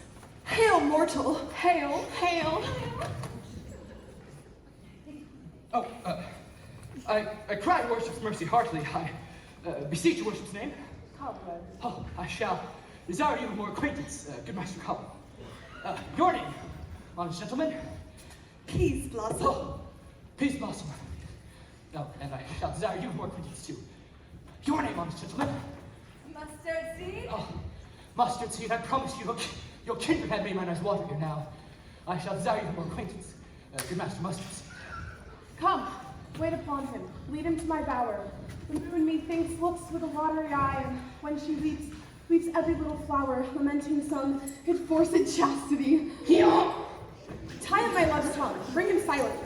Hail, mortal. Hail. Hail! Oh, I cry your worship's mercy heartily. I beseech your worship's name. Cobweb. Oh, I shall desire you more acquaintance, good Master Cobweb. Your name, honest gentleman? Peas blossom. Oh, Peas Blossom. Oh, and I shall desire you more acquaintance too. Your name, honest gentleman? Mustard seed. Oh, Mustard Seed, I promise you, your kindred had made mine eyes water here now. I shall desire you more acquaintance, good Master Mustard Seed. Come, wait upon him. Lead him to my bower. The moon, methinks, looks with a watery eye, and when she weeps every little flower, lamenting some enforced chastity. Tie up my love's tongue. Bring him silent.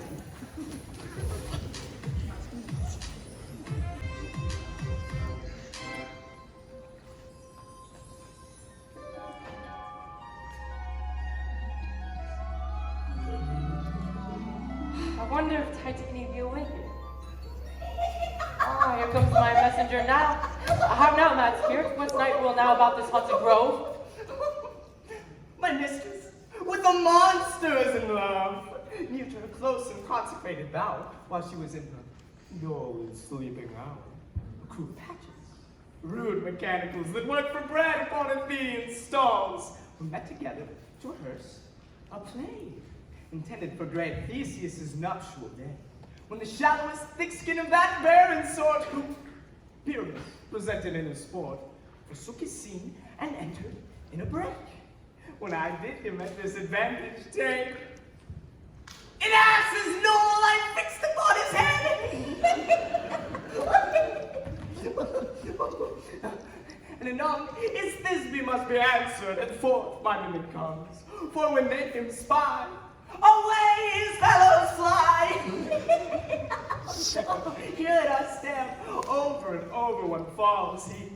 I wonder if Titania be awake yet. Ah, here comes my messenger now. How now, mad spirit? What night will now about this haunted grove? My mistress, with the monsters in love, near to her close and consecrated bower, while she was in her dull and sleeping hour. A crew of patches, rude mechanicals that work for bread upon Athenian stalls, were met together to rehearse a play intended for great Theseus's nuptial day, when the shallowest thick skin of that barren sort who Pyramus presented in his sport forsook his scene and entered in a break. When I did him at this advantage take, an ass's knoll I fixed upon his head. And anon his Thisbe must be answered, and forth my mimic comes. For when they him spy, away his fellows fly. Here let us stamp over and over when falls he.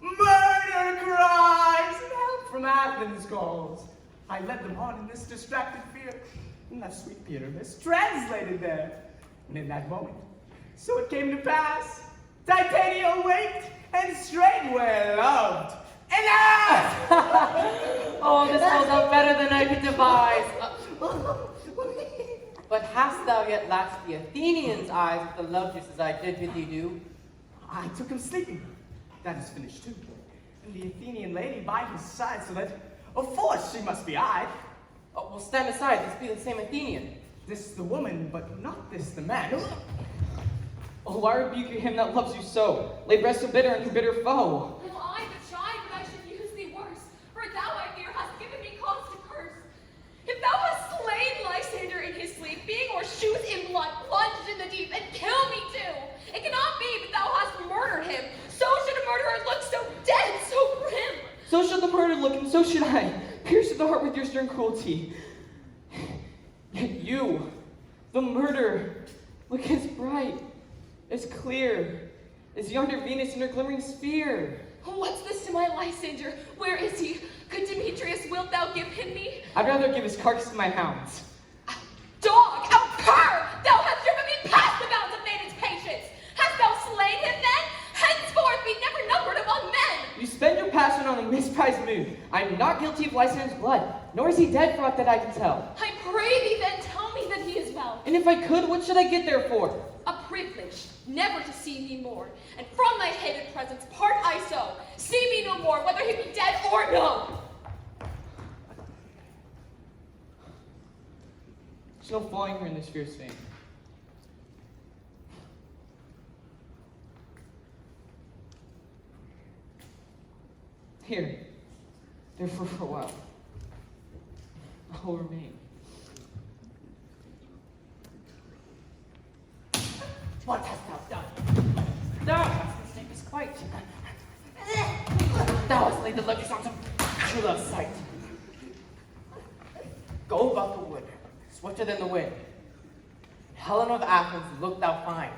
Murder cries and help from Athens calls. I led them on in this distracted fear, and left sweet Pyramus translated there. And in that moment, so it came to pass, Titania waked and straightway loved an ass. Oh, this goes out better than I could devise. But hast thou yet latched the Athenians' eyes with the love just as I did with thee do? I took him sleeping. That is finished too. And the Athenian lady by his side, so that of force she must be eyed. Oh, well, stand aside. This be the same Athenian. This the woman, but not this the man. Oh, why rebuke you him that loves you so? Lay breast so bitter and your bitter foe. Am I the chide that I should use thee worse? For thou, I fear, hast given me cause to curse. If thou hast slain Lysander in his sleep, being or shoes in blood, plunged in the deep, and kill me too, it cannot be that thou hast murdered him. So should a murderer look so dead, so grim. So should the murdered look, and so should I, pierced to the heart with your stern cruelty. Yet you, the murderer, look as bright, as clear, as yonder Venus in her glimmering sphere. What's this to my Lysander? Where is he? Good Demetrius, wilt thou give him me? I'd rather give his carcass to my hounds. Dog, outcur! Thou hast driven me past the bounds of maiden's patience. Hast thou slain him then? Henceforth be never numbered among men. You spend your passion on a misprized mood. I am not guilty of Lysander's blood, nor is he dead for aught that I can tell. I pray thee then tell me that he is well. And if I could, what should I get there for? A privilege, never to see me more. And from thy hated presence part I so. See me no more, whether he be dead or no. There's no falling her in this fierce vein. Here, therefore for a while, I will remain. What hast thou done? Thou hast mistaken us quite. Thou hast laid the luggage on some true love sight. Go about the wood, swifter than the wind. Helen of Athens, look thou find.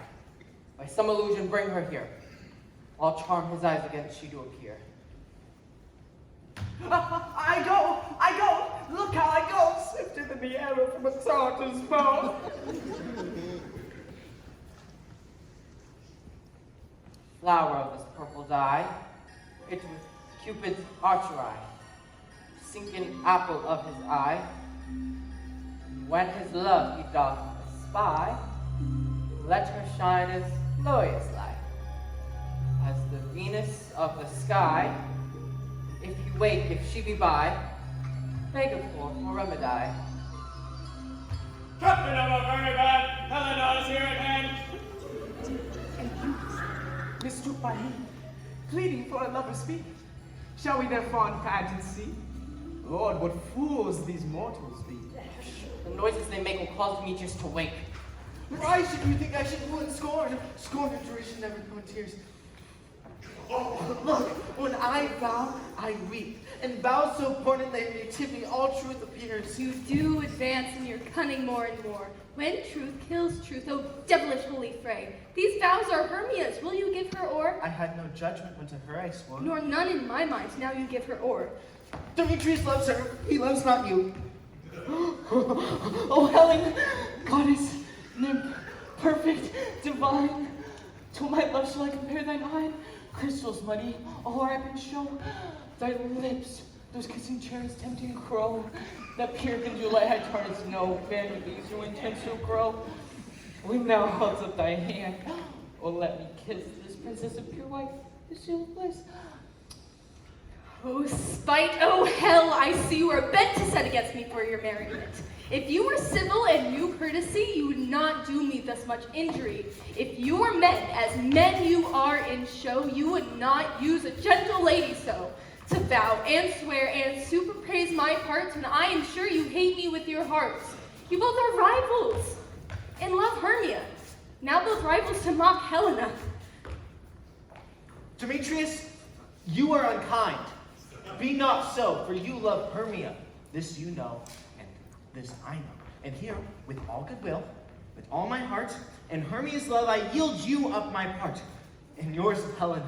By some illusion bring her here. I'll charm his eyes against she do appear. I go! Look how I go, swifter than the arrow from a Tartar's bow. Flower of this purple dye, it with Cupid's archery, sinking apple of his eye. And when his love he doth espy, let her shine as glorious light, as the Venus of the sky. If he wake, if she be by, beg her for remedy. Captain of a very bad Helena is here at hand. And you, mistook by me, pleading for a lover's fee. Shall we their fond pageant see? Lord, what fools these mortals be. The noises they make will cause Demetrius to wake. Why should you think I should woo and scorn? Scorn and duration never know in tears. Oh, look, when I vow, I weep. And vows so born in their nativity, all truth appears. You do advance in your cunning more and more. When truth kills truth, oh devilish holy fray. These vows are Hermia's. Will you give her or? I had no judgment when to her I swore. Nor none in my mind. Now you give her or. Demetrius loves her. He loves not you. Oh, Helen, goddess, nymph, perfect, divine. To my love shall I compare thine eye? Crystals muddy, all ripe and show. Thy lips, those kissing cherries tempting crow. That pure conjure had turned to snow, vanities your intent so grow. When thou holds up thy hand, oh let me kiss this princess of pure white, this seal of bliss. Oh spite, oh hell, I see you are bent to set against me for your merriment. If you were civil and knew courtesy, you would not do me thus much injury. If you were men, as men you are in show, you would not use a gentle lady so. To vow and swear and superpraise my parts when I am sure you hate me with your hearts. You both are rivals and love Hermia. Now both rivals to mock Helena. Demetrius, you are unkind. Be not so, for you love Hermia. This you know, and this I know. And here, with all goodwill, with all my heart, and Hermia's love, I yield you up my part. And yours, Helen,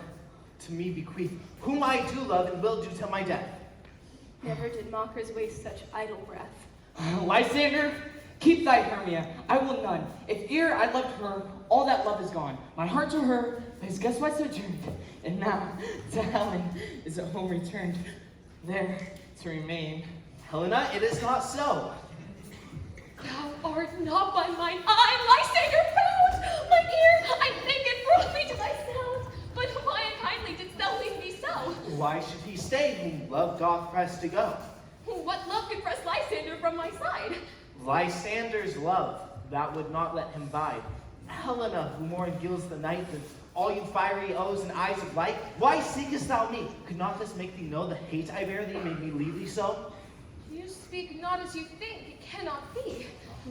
to me bequeath, whom I do love and will do till my death. Never did mockers waste such idle breath. Lysander, keep thy Hermia, I will none. If ere I loved her, all that love is gone. My heart to her has guessed my sojourn, and now to Helen is a home returned, there to remain. Helena, it is not so. Thou art not by mine eye, Lysander proud! My ear, I think it brought me to thy sound. But why unkindly didst thou leave me so? Why should he stay whom love doth press to go? What love could press Lysander from my side? Lysander's love, that would not let him bide. Helena, who more gilds the night than all you fiery O's and eyes of light, why seekest thou me? Could not this make thee know the hate I bear thee made me leave thee so? You speak not as you think, it cannot be.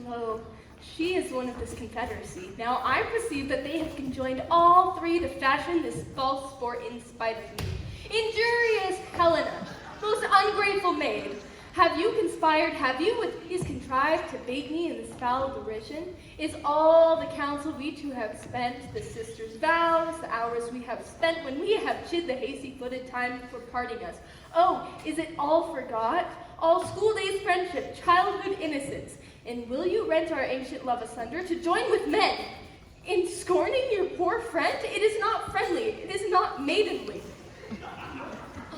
Lo, she is one of this confederacy. Now I perceive that they have conjoined all three to fashion this false sport in spite of me. Injurious Helena, most ungrateful maid, have you conspired, have you with these contrived to bait me in this foul derision? Is all the counsel we two have spent, the sisters' vows, the hours we have spent when we have chid the hasty-footed time before parting us? Oh, is it all forgot? All school days friendship, childhood innocence? And will you rent our ancient love asunder to join with men? In scorning your poor friend, it is not friendly, it is not maidenly.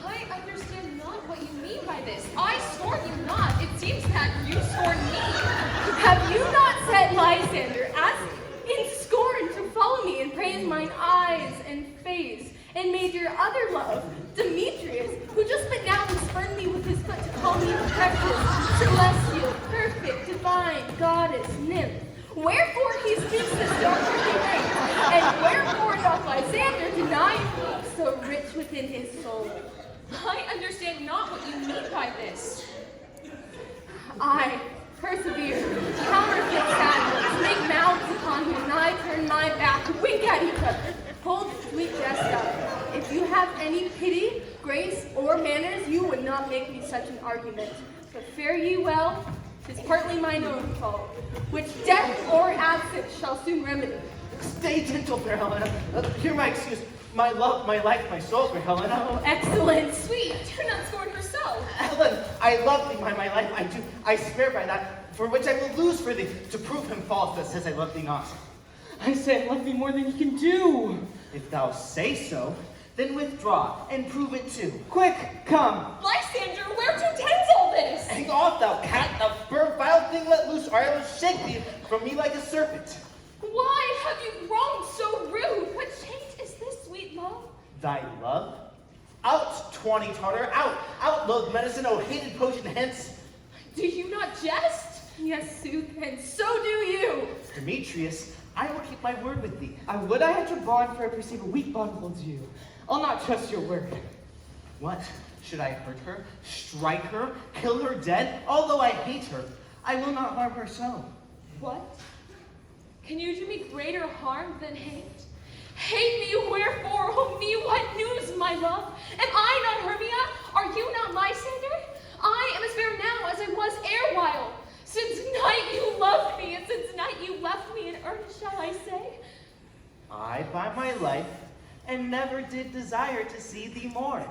I understand not what you mean by this. I scorn you not. It seems that you scorn me. Have you not said, Lysander, as in scorn to follow me and praise mine eyes and face, and made your other love, Demetrius, who just but now has spurned me with his foot to call me precious, celestial, perfect, divine, goddess, nymph? Wherefore he speaks this darker thing, and wherefore doth Lysander deny me so rich within his soul? I understand not what you mean by this. I persevere, counterfeit sadness, make mouths upon upon me and I turn my back, wink at each other, hold sweet jest up. If you have any pity, grace, or manners, you would not make me such an argument. But fare ye well, 'tis partly mine own fault, which death or absence shall soon remedy. Stay gentle, fair Helena. Hear my excuse. My love, my life, my soul, fair Helena. Oh, excellent. Sweet, do not scorn her so. Helen, I love thee by my life, I do. I swear by that, for which I will lose for thee, to prove him false that says I love thee not. I say I love thee more than you can do. If thou say so, then withdraw and prove it too. Quick, come. Lysander, where to tend all this? Hang off, thou cat, thou fur vile thing let loose, or I will shake thee from me like a serpent. Why have you grown so rude? What change is this, sweet love? Thy love? Out, tawny Tartar, out! Out, loathed medicine, oh hated potion, hence! Do you not jest? Yes, sooth, and so do you. Demetrius, I will keep my word with thee. I would I had your bond, for I perceive a weak bond holds you. I'll not trust your word. What? Should I hurt her? Strike her? Kill her dead? Although I hate her, I will not harm her so. What? Can you do me greater harm than hate? Hate me, wherefore? Oh me, what news, my love? Am I not Hermia? Are you not Lysander? I am as fair now as I was erewhile. Since night you loved me, and since night you left me in earnest, shall I say? I, by my life, and never did desire to see thee more.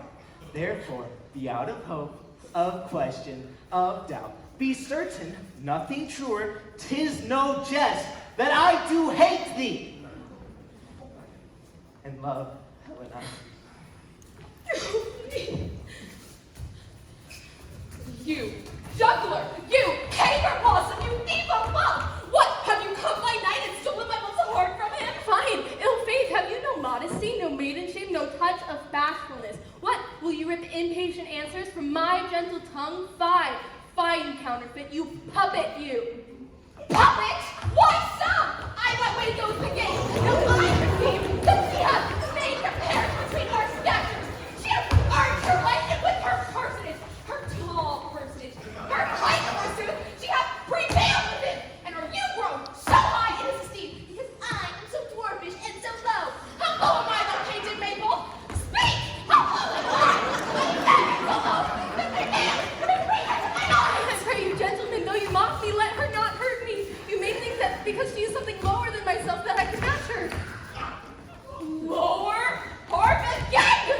Therefore, be out of hope, of question, of doubt. Be certain, nothing truer, 'tis no jest, that I do hate thee. And love, Helena. You, juggler! You, caper blossom! You thief of love! What, have you come by night and stolen my love's heart from him? Fine, ill faith, have you no modesty, no maiden shame, no touch of bashfulness? What, will you rip impatient answers from my gentle tongue? Fie, you counterfeit, you puppet, you. Puppet? Why, some! I let way goes the game. No, I perceive that she has made comparison between our statures. She has arched her likeness with her personage, her tall personage, her height, forsooth. She hath prevailed with it. And are you grown so high in his esteem because I am so dwarfish and so low? How low am I, thou painted maple? Speak! How low am I? So low that my veil is weakness in my eyes. I pray you, gentlemen, though you mock me, let her not hurt me. You may think that because she is something lower than myself that I can match her. Lower? Hark again!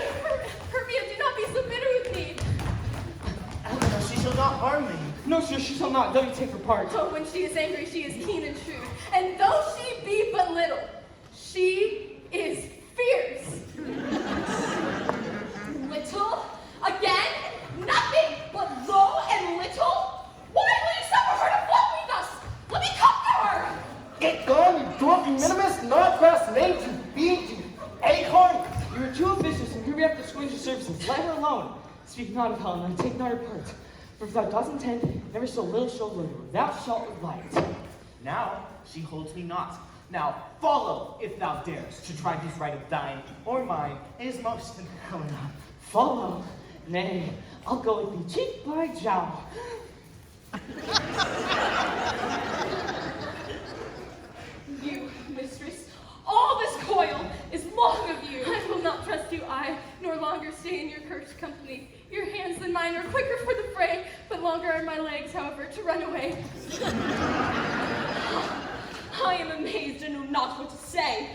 Hermia, do not be so bitter with me. Helena, she shall not harm me. No, sir, she shall not. Let me take her part. Oh, when she is angry, she is keen and shrewd. And though she be but little, she is fierce. Little? Again? Nothing but low and little? Why will you suffer her to float me thus? Let me come to her! Get gone, you dwarfy minimus, not-grass names, you beat, you acorn! You are too officious and hurry up to squeeze your services. Let her alone. Speak not of Helena, and take not her part. For if thou dost intend, never so little shall live, thou shalt light. Now she holds me not. Now follow, if thou darest, to try whose right of thine or mine is most in Helena. Follow. Nay, I'll go with thee cheek by jowl. You, mistress, all this coil is long of you. I will not trust you, I, nor longer stay in your cursed company. Your hands than mine are quicker for the fray, but longer are my legs, however, to run away. I am amazed and know not what to say.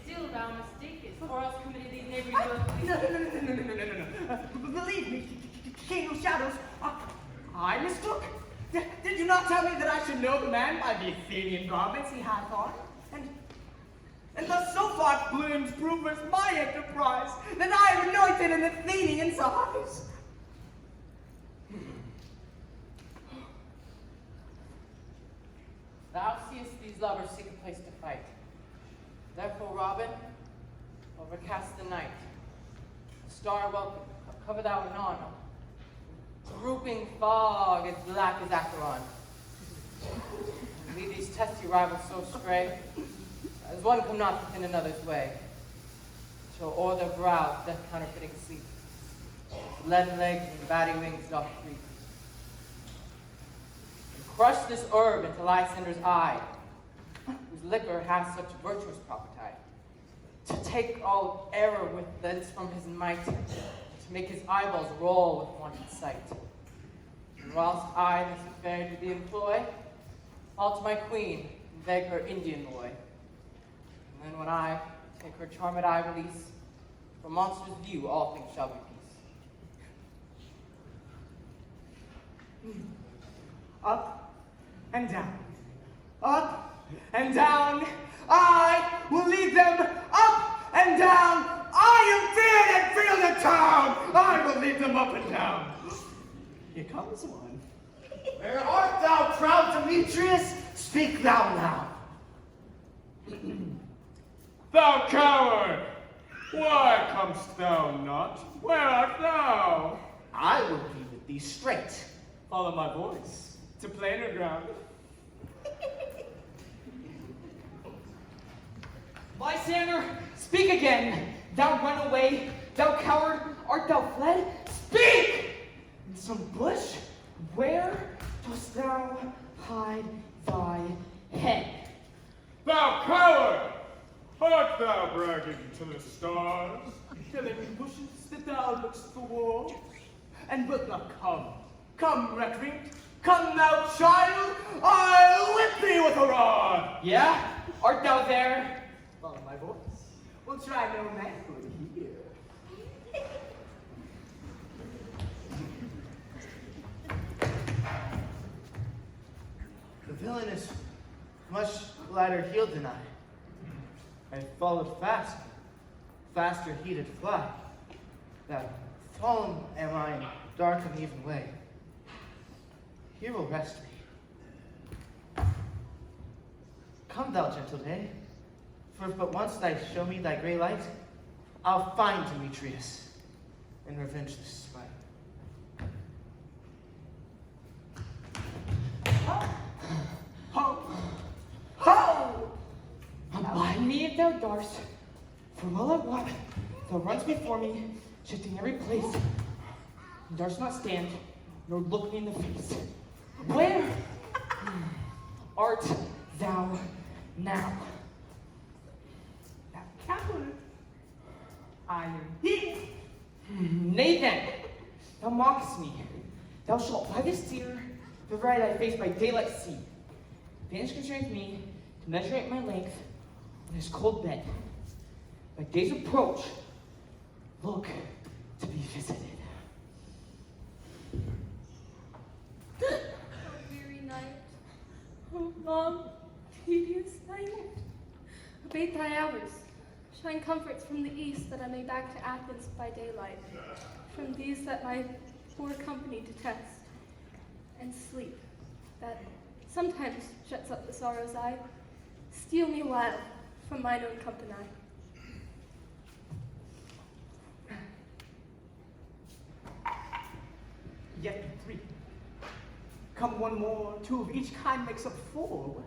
Still thou mistakest, or else committed these neighbors No. Believe me, King of Shadows, I mistook. Did you not tell me that I should know the man by the Athenian garments he hath on? And thus so far blooms provers my enterprise, that I am anointed an Athenian size. Thou seest these lovers seek a place to fight. Therefore, Robin, overcast the night. A star welcome, cover thou anon. Drooping fog as black as Acheron. And lead these testy rivals so stray, as one come not within another's way, till o'er their brows death counterfeiting sleep. leaden legs and batty wings doth creep. And crush this herb into Lysander's eye, whose liquor has such virtuous property, to take all error with thence from his might, to make his eyeballs roll with wanted sight. And whilst I this affair do thee employ, fall to my queen and beg her Indian boy. And then when I take her charmed eye release, from monster's view all things shall be peace. Up and down. Up and down. I will lead them up and down. I am feared and feel the town. I will lead them up and down. Here comes one. Where art thou, proud Demetrius? Speak thou now. Thou coward! Why comest thou not? Where art thou? I will be with thee straight. Follow my voice to plainer ground. Lysander, speak again. Thou run away, thou coward, art thou fled? Speak! In some bush, where dost thou hide thy head? Thou coward! Art thou bragging to the stars? Killing bushes that thou look'st for war, and wilt not come. Come, recreant, come, thou child, I'll whip thee with a rod. Yeah? Art thou there? Follow my voice. We'll try no manhood here. The villain is much lighter heeled than I. I followed faster he did fly. That fallen am I in dark and even way. Here will rest me. Come, thou gentle day, for if but once thou show me thy grey light, I'll find Demetrius and revenge this spite. Ho! Ho! Abide me if thou darst, for well I wot, thou runs before me, shifting every place, and darst not stand, nor look me in the face. Where art thou now? Thou coward, I am here. Nay then, thou mockest me. Thou shalt by this seer divide thy face by daylight see. Vanish constrains me to measure out my length on his cold bed. By day's approach, look to be visited. Oh, weary night. Oh, long, tedious night. Abate thy hours. Shine comforts from the east that I may back to Athens by daylight. From these that my poor company detest. And sleep, that sometimes shuts up the sorrow's eye. Steal me awhile from mine own company. Yet three. Come one more, two of each kind makes up four.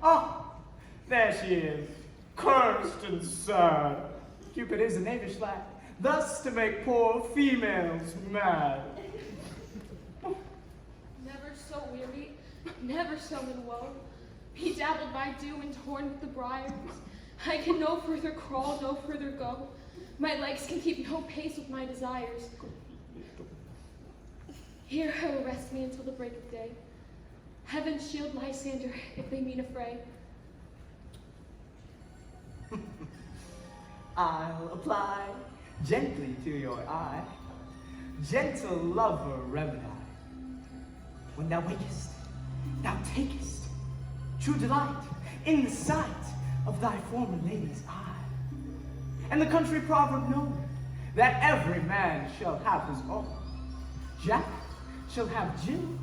Ah, there she is, cursed and sad. Cupid is a knavish lad, thus to make poor females mad. Never so weary, never so in woe. Bedabbled by dew and torn with the briars. I can no further crawl, no further go. My legs can keep no pace with my desires. Here I will rest me until the break of day. Heaven shield Lysander if they mean a fray. I'll apply gently to your eye, gentle lover remedy. When thou wakest, thou takest true delight in the sight of thy former lady's eye. And the country proverb known, that every man shall have his own. Jack shall have Jill,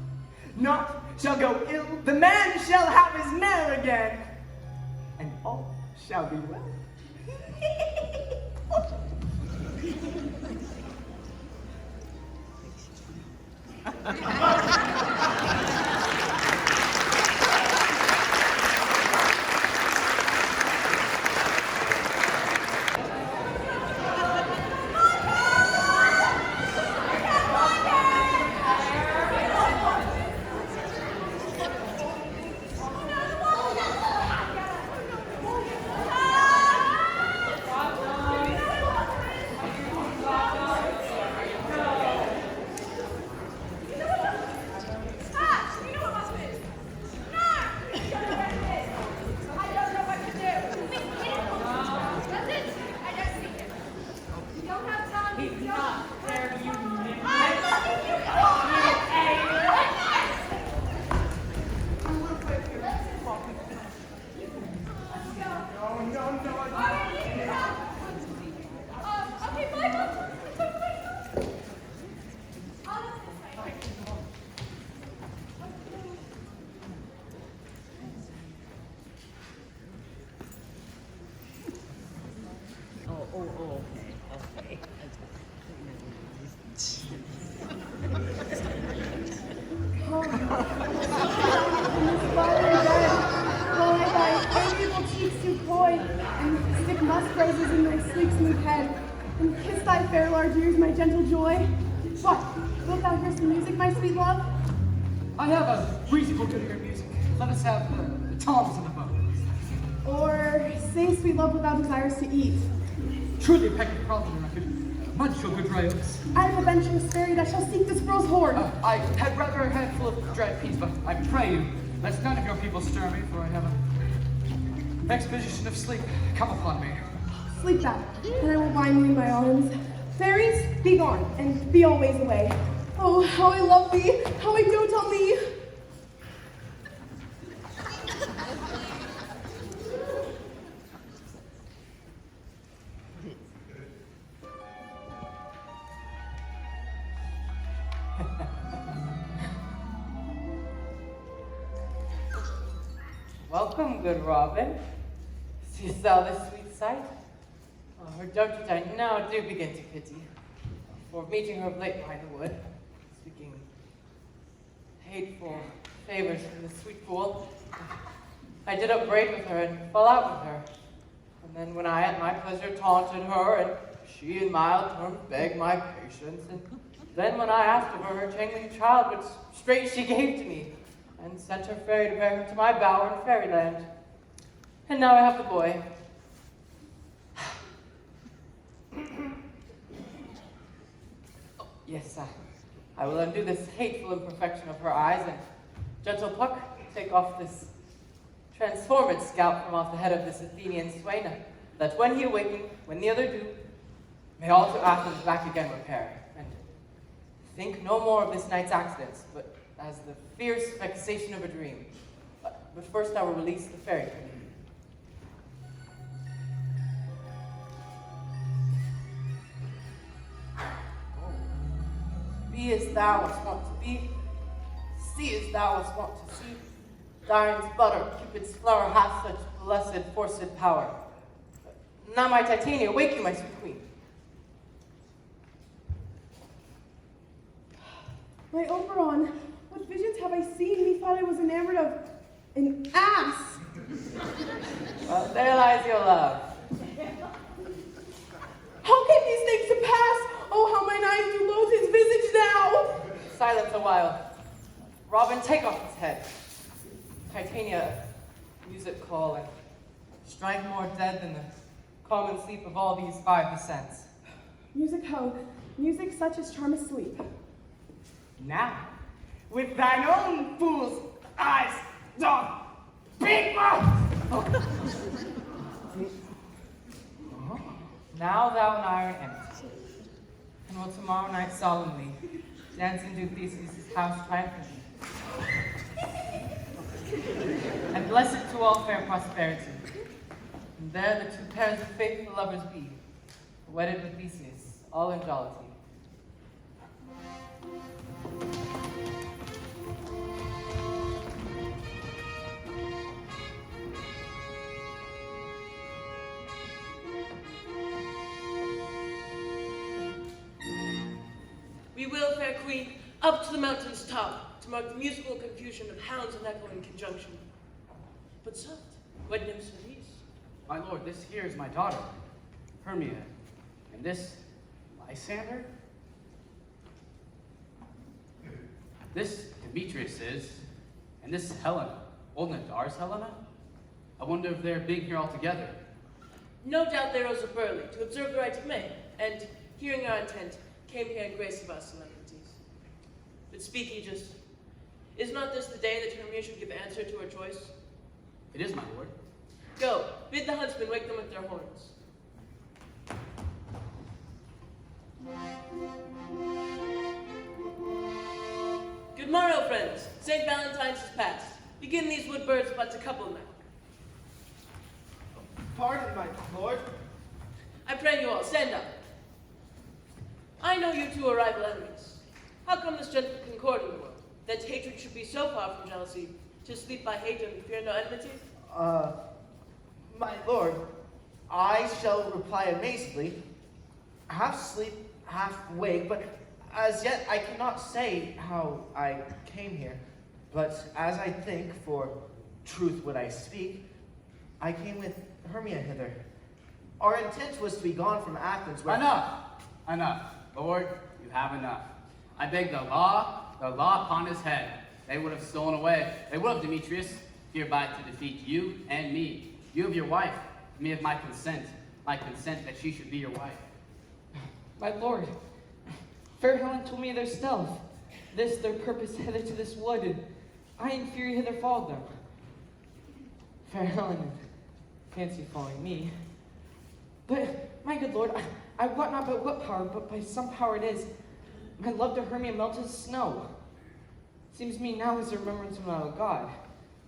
naught shall go ill, the man shall have his mare again, and all shall be well. sleek smooth head, and kiss thy fair large ears, my gentle joy. What? Wilt thou hear some music, my sweet love? I have a reasonable good ear music. Let us have the toms and the bones. Or say, sweet love, what thou desires to eat. Truly a peck of problem, I could munch your good rails. I am a venturous fairy that shall seek this squirrel's hoard. I had rather a handful of dried peas, but I pray you, let none of your people stir me, for I have an exposition of sleep come upon me. Sleep thou, and I will wind thee in my arms. Fairies, be gone, and be always away. Oh, how I love thee, how I dote on thee. Welcome, good Robin. Seest thou this sweet sight? Her dotage I now do begin to pity. For meeting her of late by the wood, speaking hateful favors from the sweet fool, I did upbraid with her and fall out with her. And then when I at my pleasure taunted her, and she in mild terms begged my patience, and then when I asked of her changeling child, which straight she gave to me, and sent her fairy to bear her to my bower in fairyland. And now I have the boy. Oh, yes, I will undo this hateful imperfection of her eyes, and gentle Puck, take off this transformed scalp from off the head of this Athenian swain, that when he awaken, when the other do, may all to Athens back again repair, and think no more of this night's accidents, but as the fierce vexation of a dream. But first I will release the fairy from you. Be as thou wast wont to be, see as thou wast wont to see. Dire's butter, Cupid's flower hath such blessed forced power. Now my Titania, wake you, my sweet queen. My Oberon, what visions have I seen? Methought I was enamored of an ass. Well, there lies your love. How came these things to pass? Oh, how mine eyes do loathe his visage now! Silence a while. Robin, take off his head. Titania, music call, and strike more dead than the common sleep of all these five descents. Music ho, music such as charm asleep. Now, with thine own fool's eyes, dog, big mouth! Now thou and I are empty, and will tomorrow night solemnly dance into Theseus' house triumphantly. And bless it to all fair prosperity. And there the two pairs of faithful lovers be, wedded with Theseus, all in jollity. We will, fair queen, up to the mountain's top, to mark the musical confusion of hounds and echoing conjunction. But soft, what nymphs are these? My lord, this here is my daughter, Hermia, and this, Lysander? This Demetrius is, and this Helena, old Nadar's Helena? I wonder if they're being here all together. No doubt they rose up early to observe the rites of May, and, hearing our intent, came here in grace of our solemnities. But speak, Aegis, is not this the day that Hermia should give answer to her choice? It is, my lord. Go, bid the huntsmen wake them with their horns. Good morrow, friends. St. Valentine's is past. Begin these wood birds but to couple now. Pardon, my lord. I pray you all, stand up. I know you two are rival enemies. How come this gentle concord in the world, that hatred should be so far from jealousy, to sleep by hate and fear no enmity? My lord, I shall reply amazedly, half sleep, half wake, but as yet I cannot say how I came here. But as I think, for truth would I speak, I came with Hermia hither. Our intent was to be gone from Athens where... Enough. Lord, you have enough. I beg the law upon his head. They would have stolen away. They would have, Demetrius, hereby to defeat you and me. You of your wife, me of my consent that she should be your wife. My lord, fair Helen told me their stealth, this their purpose hither to this wood, and I in fury hither followed them. Fair Helen fancy following me. But, my good lord, I wot not by what power, but by some power it is. My love to Hermia melted as snow. Seems me now is a remembrance of our God,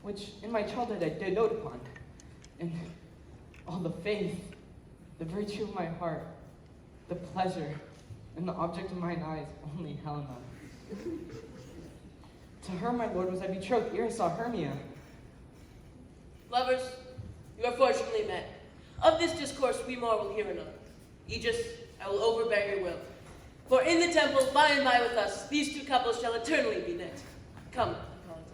which in my childhood I did dote upon. And all the faith, the virtue of my heart, the pleasure, and the object of mine eyes, only Helena. To her, my lord, was I betrothed ere I saw Hermia. Lovers, you are fortunately met. Of this discourse we more will hear anon. Aegis, I will overbear your will. For in the temple, by and by with us, these two couples shall eternally be knit. Come, Valentine.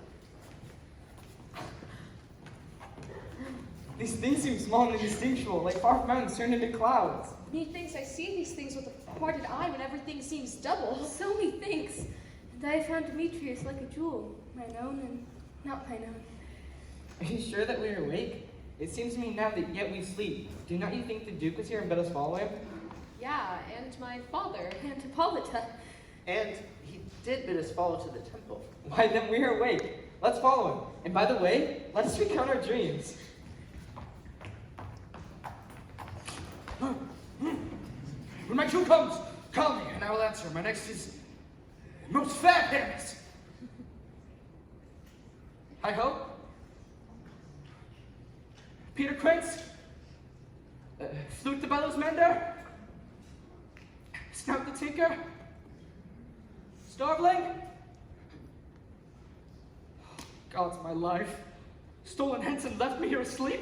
These things seem small and indistinguishable, like far mountains turned into clouds. Methinks I see these things with a parted eye when everything seems double. So methinks. And I found Demetrius like a jewel, mine own and not mine own. Are you sure that we are awake? It seems to me now that yet we sleep. Do not you think the Duke was here and bid us follow him? Yeah, and my father. And Hippolyta. And he did bid us follow to the temple. Why, then we are awake. Let's follow him. And by the way, let us recount our dreams. When my cue comes, call me, and I will answer. My next is most fair Pyramus. Hi-ho. Peter Quince. Flute the bellows mender. Snout the tinker. Starveling. God's my life. Stolen hence and left me here asleep.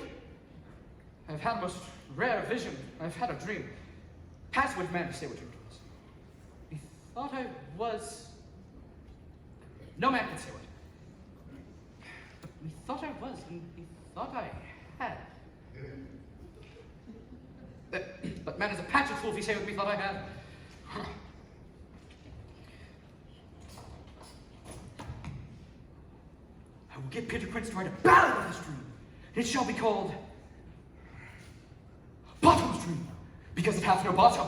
I've had a most rare vision. I've had a dream. Pass which man to say what dream it was. Methought I was... No man can say what. But methought I was, and methought I had. But man is a patched fool if he say what methought I had. I will get Peter Quince to write a ballad of this dream. It shall be called Bottom's Dream, because it hath no bottom.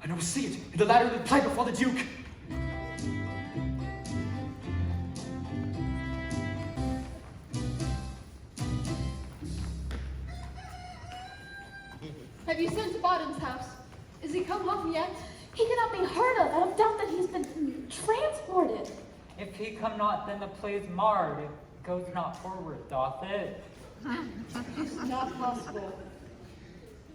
And I will see it in the ladder that play before the Duke. Have you sent to Bottom's house? Is he come home yet? He cannot be heard of out of doubt that he's been transported. If he come not, then the play is marred. It goes not forward, doth it? It's not possible.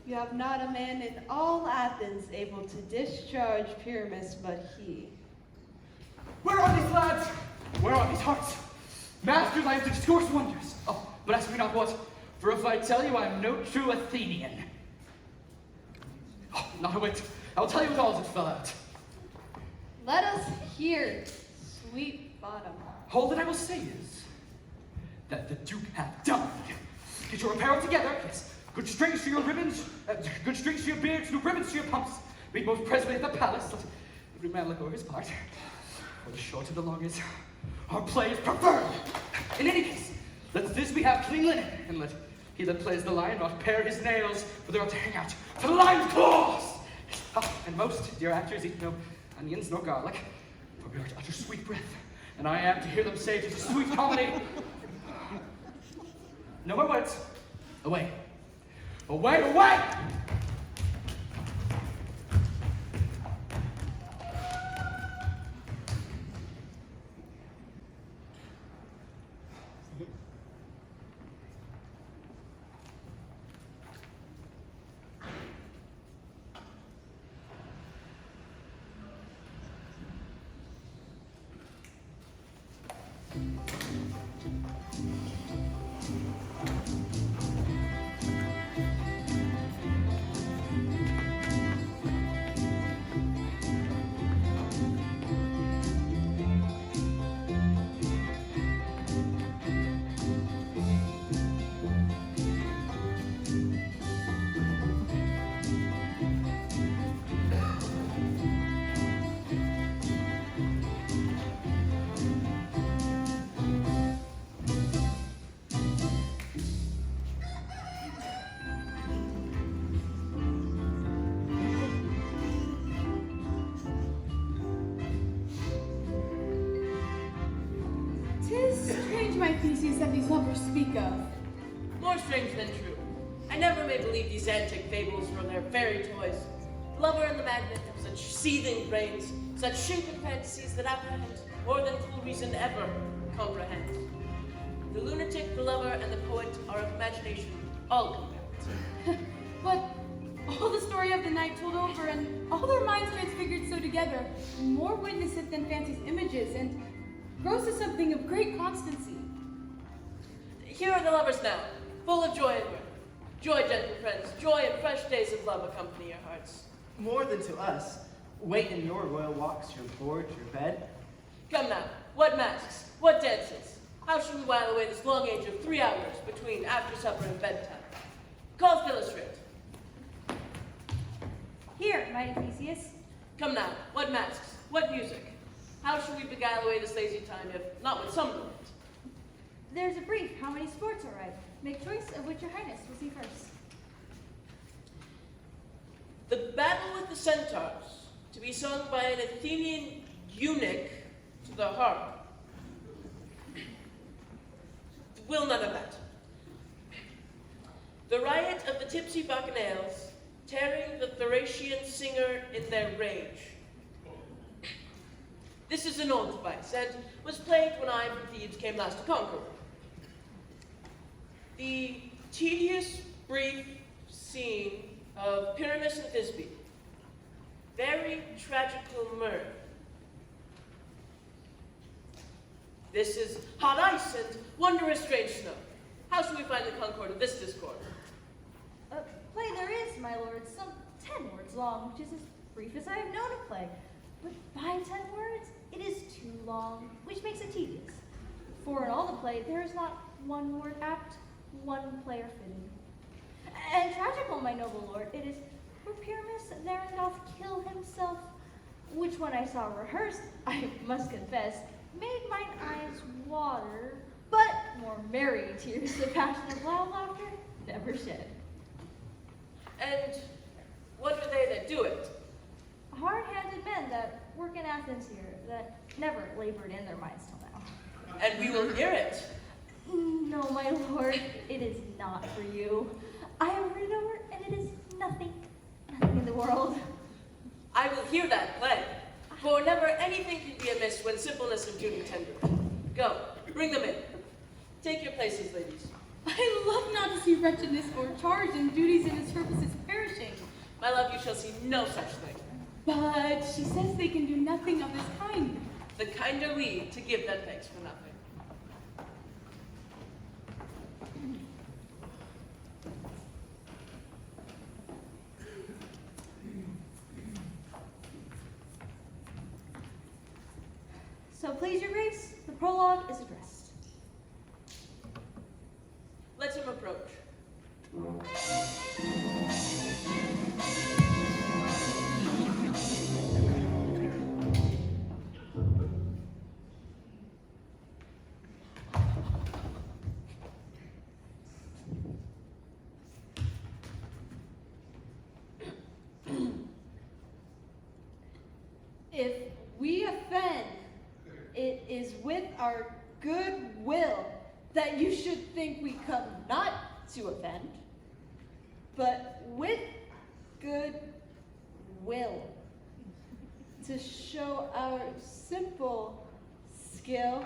You have not a man in all Athens able to discharge Pyramus but he. Where are these lads? Where are these hearts? Masters, I have to discourse wonders. Oh, but ask me not what, for if I tell you I am no true Athenian. Oh, not a whit. I will tell you it all as it fell out. Let us hear, sweet Bottom. All that I will say is that the Duke hath died. Get your apparel together, yes. Good strings to your ribbons, good strings to your beards, new ribbons to your pumps. Meet most presently at the palace. Let every man look over his part. For the short and the long is, our play is preferred. In any case, let this we have clean linen, and let he that plays the lion not pare his nails, for they are to hang out for the lion's claws. And most, dear actors, eat no onions nor garlic, for we are to utter sweet breath, and I am to hear them say 'tis a sweet comedy. No more words. Away. Away, away! my theses that these lovers speak of? More strange than true. I never may believe these antic fables or their fairy toys. The lover and the magnet have such seething brains, such shapen fantasies that apprehend more than cool reason ever comprehends. The lunatic, the lover, and the poet are of imagination all compatible. But all the story of the night told over, and all their minds transfigured so together, more witness it than fancy's images, and grows to something of great constancy. Here are the lovers now, full of joy and mirth. Joy, gentle friends, joy and fresh days of love accompany your hearts. More than to us. Wait in your royal walks, your board, your bed. Come now, what masks, what dances? How shall we while away this long age of 3 hours between after supper and bedtime? Call to illustrate. Here, mighty Theseus. Come now, what masks, what music? How shall we beguile away this lazy time, if not with some delight? There's a brief. How many sports are ripe? Make choice of which your highness will see first. The battle with the centaurs, to be sung by an Athenian eunuch to the harp. Will none of that. The riot of the tipsy bacchanals, tearing the Thracian singer in their rage. This is an old device, and was played when I from Thebes came last to conquer. The tedious, brief scene of Pyramus and Thisbe. Very tragical mirth. This is hot ice and wondrous strange snow. How shall we find the concord of this discord? Play there is, my lord, some 10 words long, which is as brief as I have known a play. But by 10 words, it is too long, which makes it tedious. For in all the play, there is not one word apt, one player fitting. And tragical, my noble lord, it is where Pyramus therein doth kill himself, which when I saw rehearsed, I must confess, made mine eyes water, but more merry tears the passion of loud laughter never shed. And what are they that do it? Hard-handed men that work in Athens here, that never labored in their minds till now. And we will hear it. No, my lord, it is not for you. I have read it over, and it is nothing in the world. I will hear that play, for never anything can be amiss when simpleness of duty tender. Go, bring them in. Take your places, ladies. I love not to see wretchedness o'ercharged and duties in its purposes perishing. My love, you shall see no such thing. But she says they can do nothing of this kind. The kind are we to give them thanks for nothing. So please your grace, the prologue is addressed. Let him approach. If we offend, it is with our good will that you should think we come not to offend, but with good will, to show our simple skill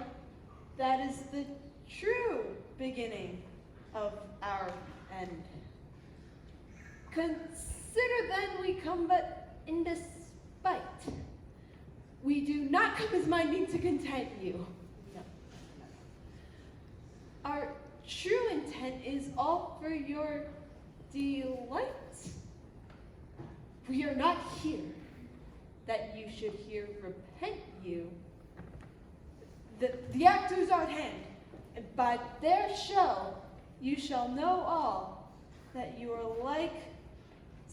that is the true beginning of our end. Consider then we come but in despite. We do not come as minding to content you. No. Our true intent is all for your delight. We are not here that you should hear repent you. The actors are at hand, and by their show you shall know all that you are like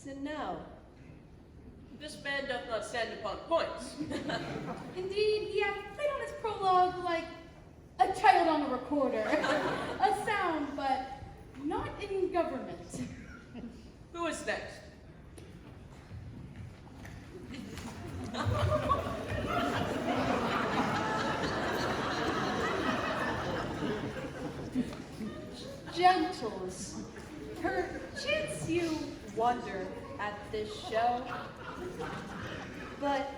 to know. This man doth not stand upon points. Indeed, he hath played on his prologue like a child on a recorder. A sound, but not in government. Who is next? Gentles, perchance you wonder at this show, but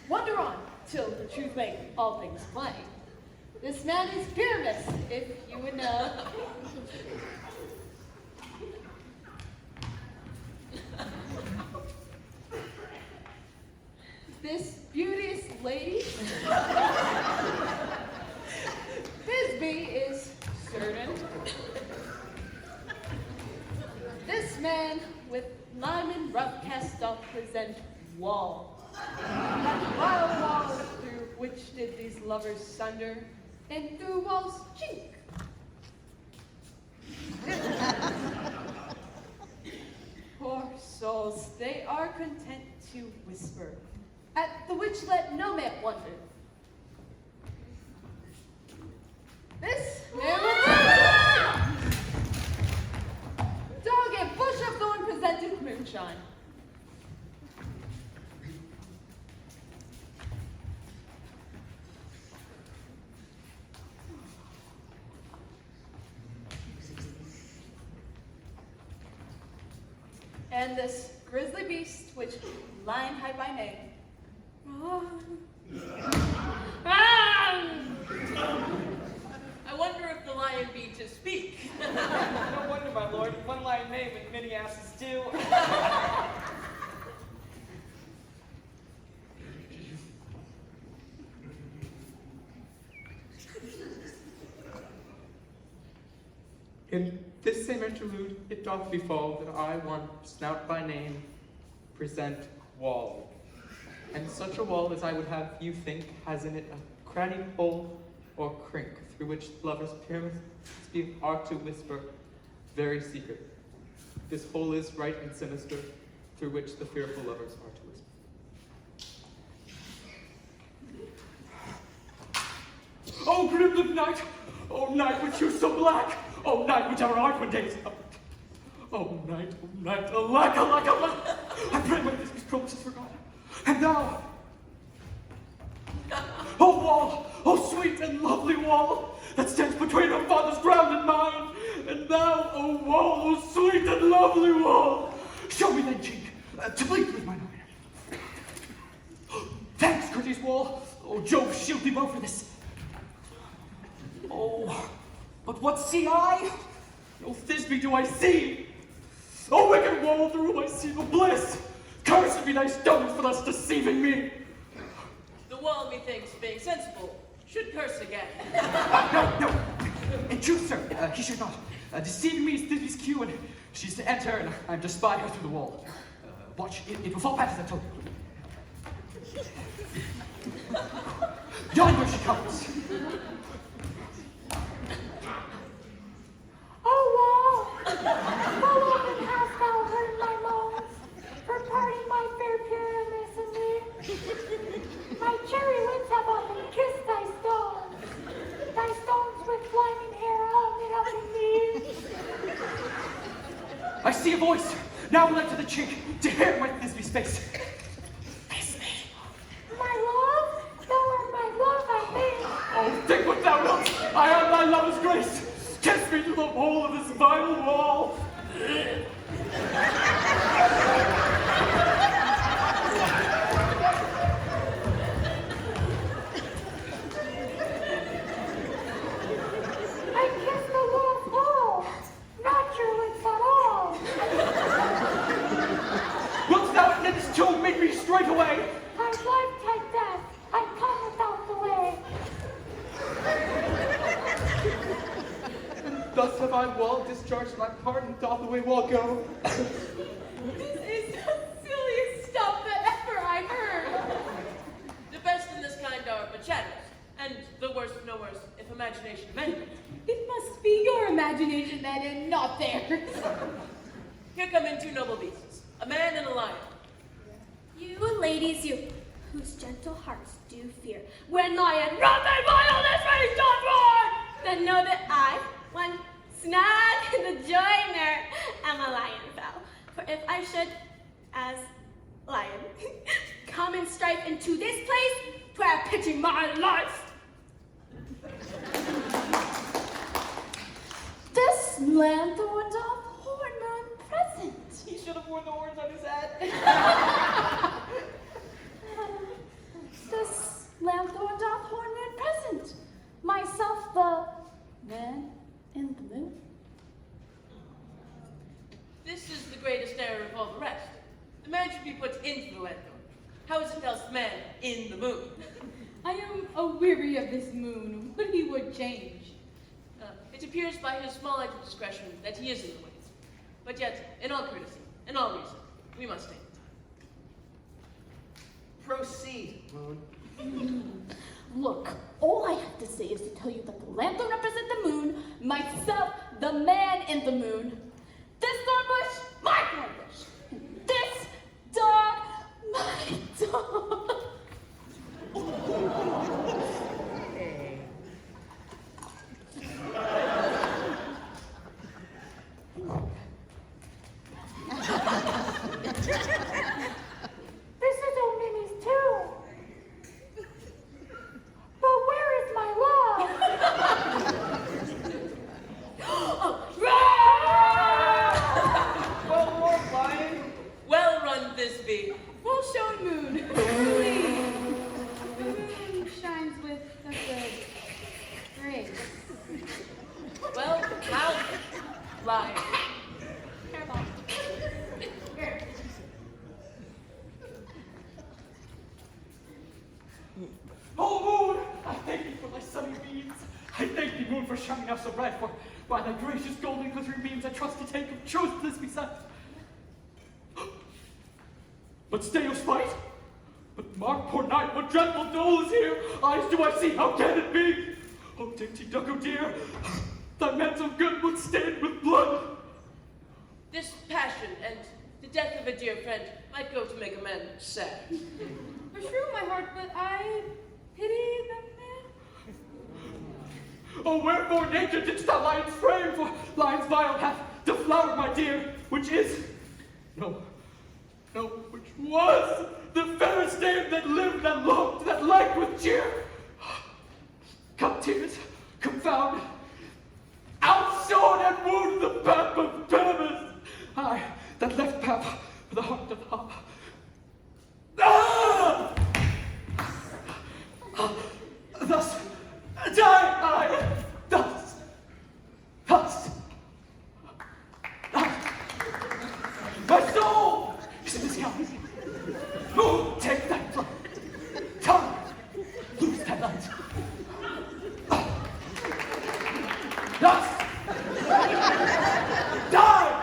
wonder on till the truth make all things plain. This man is Pyramus, if you would know. This beauteous lady, Thisbe is certain. This man with Lyman rough cast off present wall. That wild wall through which did these lovers sunder, and through walls chink. Poor souls, they are content to whisper, at the which let no man wonder. This man dog and bush of thorn presented moonshine. And this grisly beast, which lion hide by name. I wonder if the lion be to speak. No wonder, my lord. One lion may, but many asses do. In this same interlude, it doth befall that I, one snout by name, present wall. And such a wall as I would have you think has in it a cranny hole or crink through which lovers Pyramus are to whisper very secret. This hole is right and sinister, through which the fearful lovers are to whisper. Oh, grim-lipped night! Oh, night with you so black! Oh, night which our art one day is up. Oh, night, alack, alack, alack! I pray my this promise is forgotten. And thou, oh wall, oh sweet and lovely wall, that stands between our father's ground and mine, and thou, oh wall, oh sweet and lovely wall, show me thy cheek, to bleed with mine eye. Thanks, courteous wall, oh Jove, shield thee well for this. Oh, but what see I? No Thisbe do I see. Oh, wicked wall through whom I see no bliss. Cursed be thy stones for thus deceiving me. The wall, methinks, being sensible, should curse again. No. In truth, sir, he should not. Deceiving me is Thisbe's cue, and she's to enter, and I'm to spy her through the wall. Watch, it will fall past as I told you. Yonder she comes. Oh, wall! How often hast thou heard my moans, for parting my fair Pyramus and me? My cherry lips have often kissed thy stones with flaming hair hung up in me. I see a voice, now led to the chink, to hear my Thisbe's face. My love, thou art my love, I think. Oh, think what thou wilt. I am thy lover's grace. Kiss me to the hole of this vile wall. I kiss the lost wall, not your lips at all. Wilt thou at this tomb meet me straight away? I life take death, I come without delay. Thus have I wall discharged my part, and doth away wall go. This is the silliest stuff that ever I heard. The best in this kind are but shadows, and the worst no worse, if imagination amended. It must be your imagination then, and not theirs. Here come in two noble beasts, a man and a lion. You ladies, you, whose gentle hearts do fear, when lion run thy wildest race doth roar, then know that I, one snag in the joiner, am a lion fell. For if I should, as lion, come and strife into this place, 'twere pitching my life. This lanthorn doth horn moon present. He should have worn the horns on his head. This lanthorn doth horn moon present. Myself the man in the moon. This is the greatest error of all the rest. The man should be put into the lanthorn. How is it else the man in the moon? I am aweary of this moon. Would he would change. It appears by his small act of discretion that he is in the way. But yet, in all courtesy, in all reason, we must take it. Proceed, Moon. Look, all I have to say is to tell you that the lanthorn represents the moon, myself, the man in the moon, this thorn bush, my thorn bush, this dog, my dog. This is old Mimi's too. But where is my love? Well worn, lion. Well run, this be. Well shown, moon. Truly, the moon shines with a good grace. Well, how, lion? Careful. Here. Oh, Moon! I thank thee for thy sunny beams. I thank thee, Moon, for shining out so bright, for by thy gracious golden glittering beams I trust to take of choice this beside. But stay your spite. But mark, poor knight, what dreadful dole is here. Eyes do I see, how can it be? Oh, dainty duck, oh dear, thy meant of good would stained with blood. This passion and the death of a dear friend might go to make a man sad. Beshrew my heart, but I pity the man. Oh, wherefore nature didst thou lion's frame? For lion's vile hath deflowered, my dear, which is, no, which was the fairest dame that lived, that loved, that liked with cheer. Come, tears, confound, outshone and wound the pap of Pyramus. I, that left pap, with the heart doth hop. Ah! Thus die I, thus. My soul is in this gallery. Moon, take thy flight. Tongue, loose thy light. Thus, die.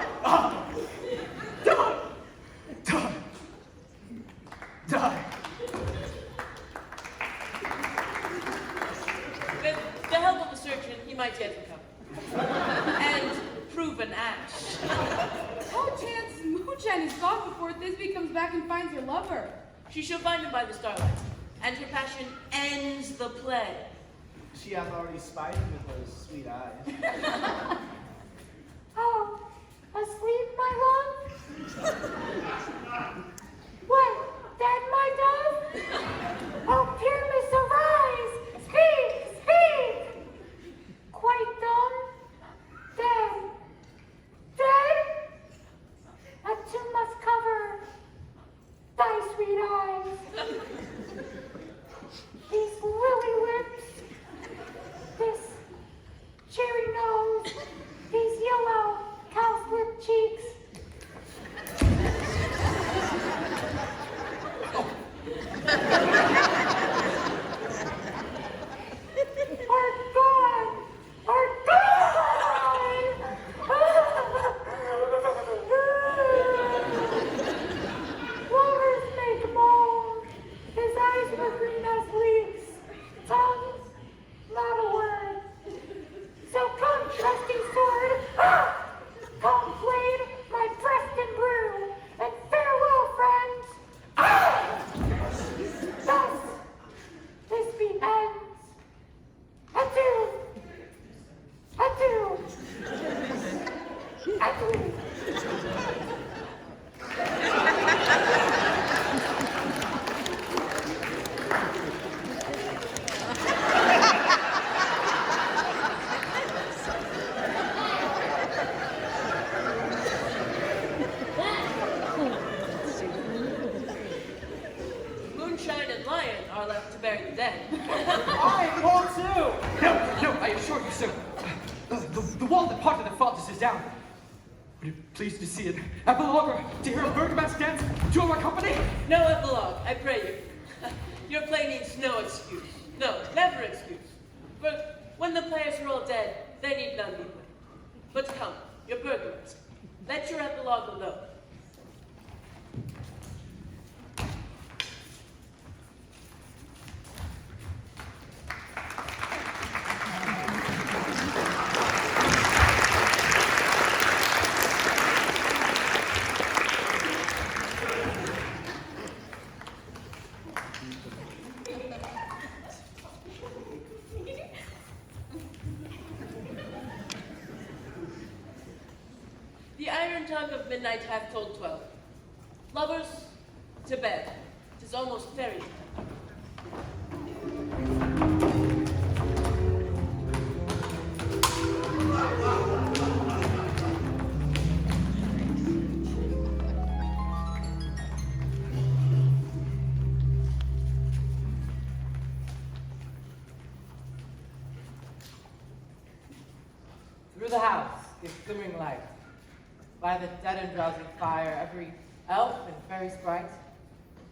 Die. With the help of a surgeon, he might yet recover. And prove an ash. Oh, chance Moonshine is gone before Thisbe comes back and finds her lover. She shall find him by the starlight, and her passion ends the play. She hath already spied him with those sweet eyes. Oh, asleep, my love? What, dead, my dove? Oh, Pyramus, arise! Speak, speak! Quite dumb? Dead. Dead? A tomb must cover thy sweet eyes. These lily lips, this cherry nose, these yellow cowslip cheeks. Are gone! Are gone! Waters make moan. His eyes were green as leaves. Tongue, not a word. So come, trusty sword. Come, blade, my breast and brew. And farewell, friends. Thus, this be ends. Adieu. Adieu. Adieu. sir. The wall that parted the faultless is down. Would you please to see it? Epilogue or to hear a burgomaster dance to our company? No epilogue, I pray you. Your play needs no excuse. No, never excuse. But when the players are all dead, they need none be played. But come, your burgomaster, let your epilogue alone. The iron tongue of midnight hath told 12. Lovers, to bed. 'Tis almost fairy time. Through the house, gives glimmering light. By the dead and drowsy fire, every elf and fairy sprite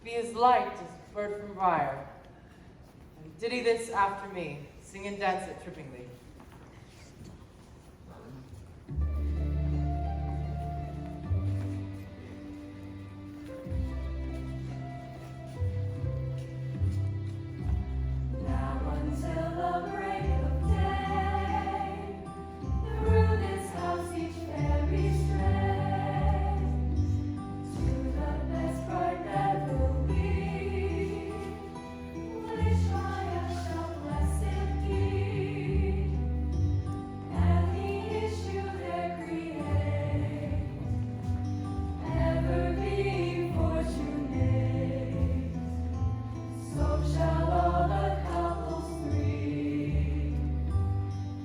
be as light as bird from briar. And ditty this after me, sing and dance it trippingly. Now until the break of day, through this house each fairy strays to the best bride that will be. Wish my eyes shall bless it be, and the issue there create, ever be fortunate. So shall all the couples three,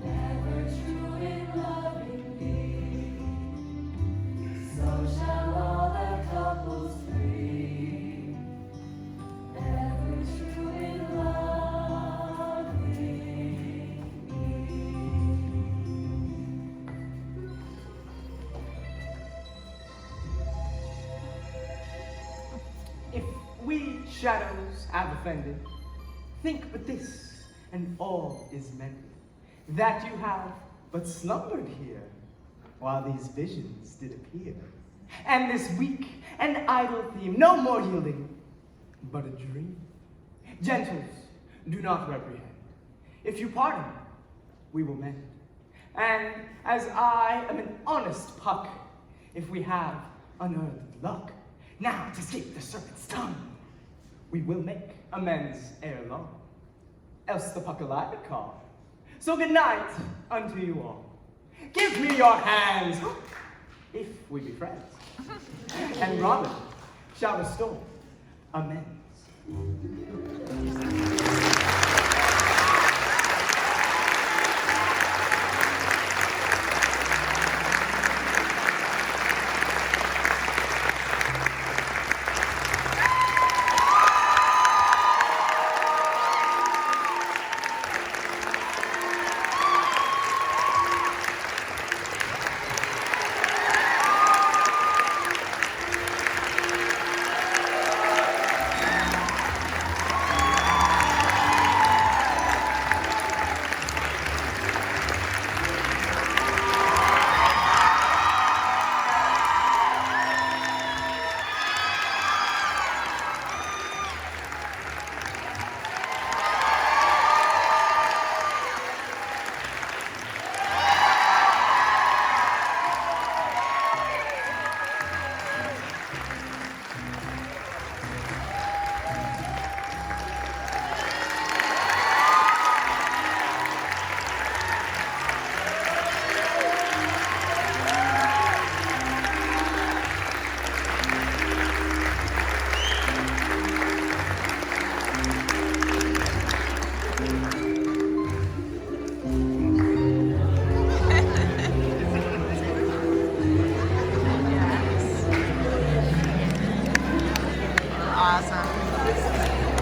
ever true in loving thee. So shall all the couples three, ever true in loving thee. If we shadows have offended, think but this, and all is mended, that you have but slumbered here, while these visions did appear. And this weak and idle theme, no more yielding, but a dream. Gentles, do not reprehend. If you pardon, we will mend. And as I am an honest puck, if we have unearned luck, now to escape the serpent's tongue, we will make amends ere long, else the puck alive it call. So good night unto you all. Give me your hands, if we be friends, and Robin shall restore amends.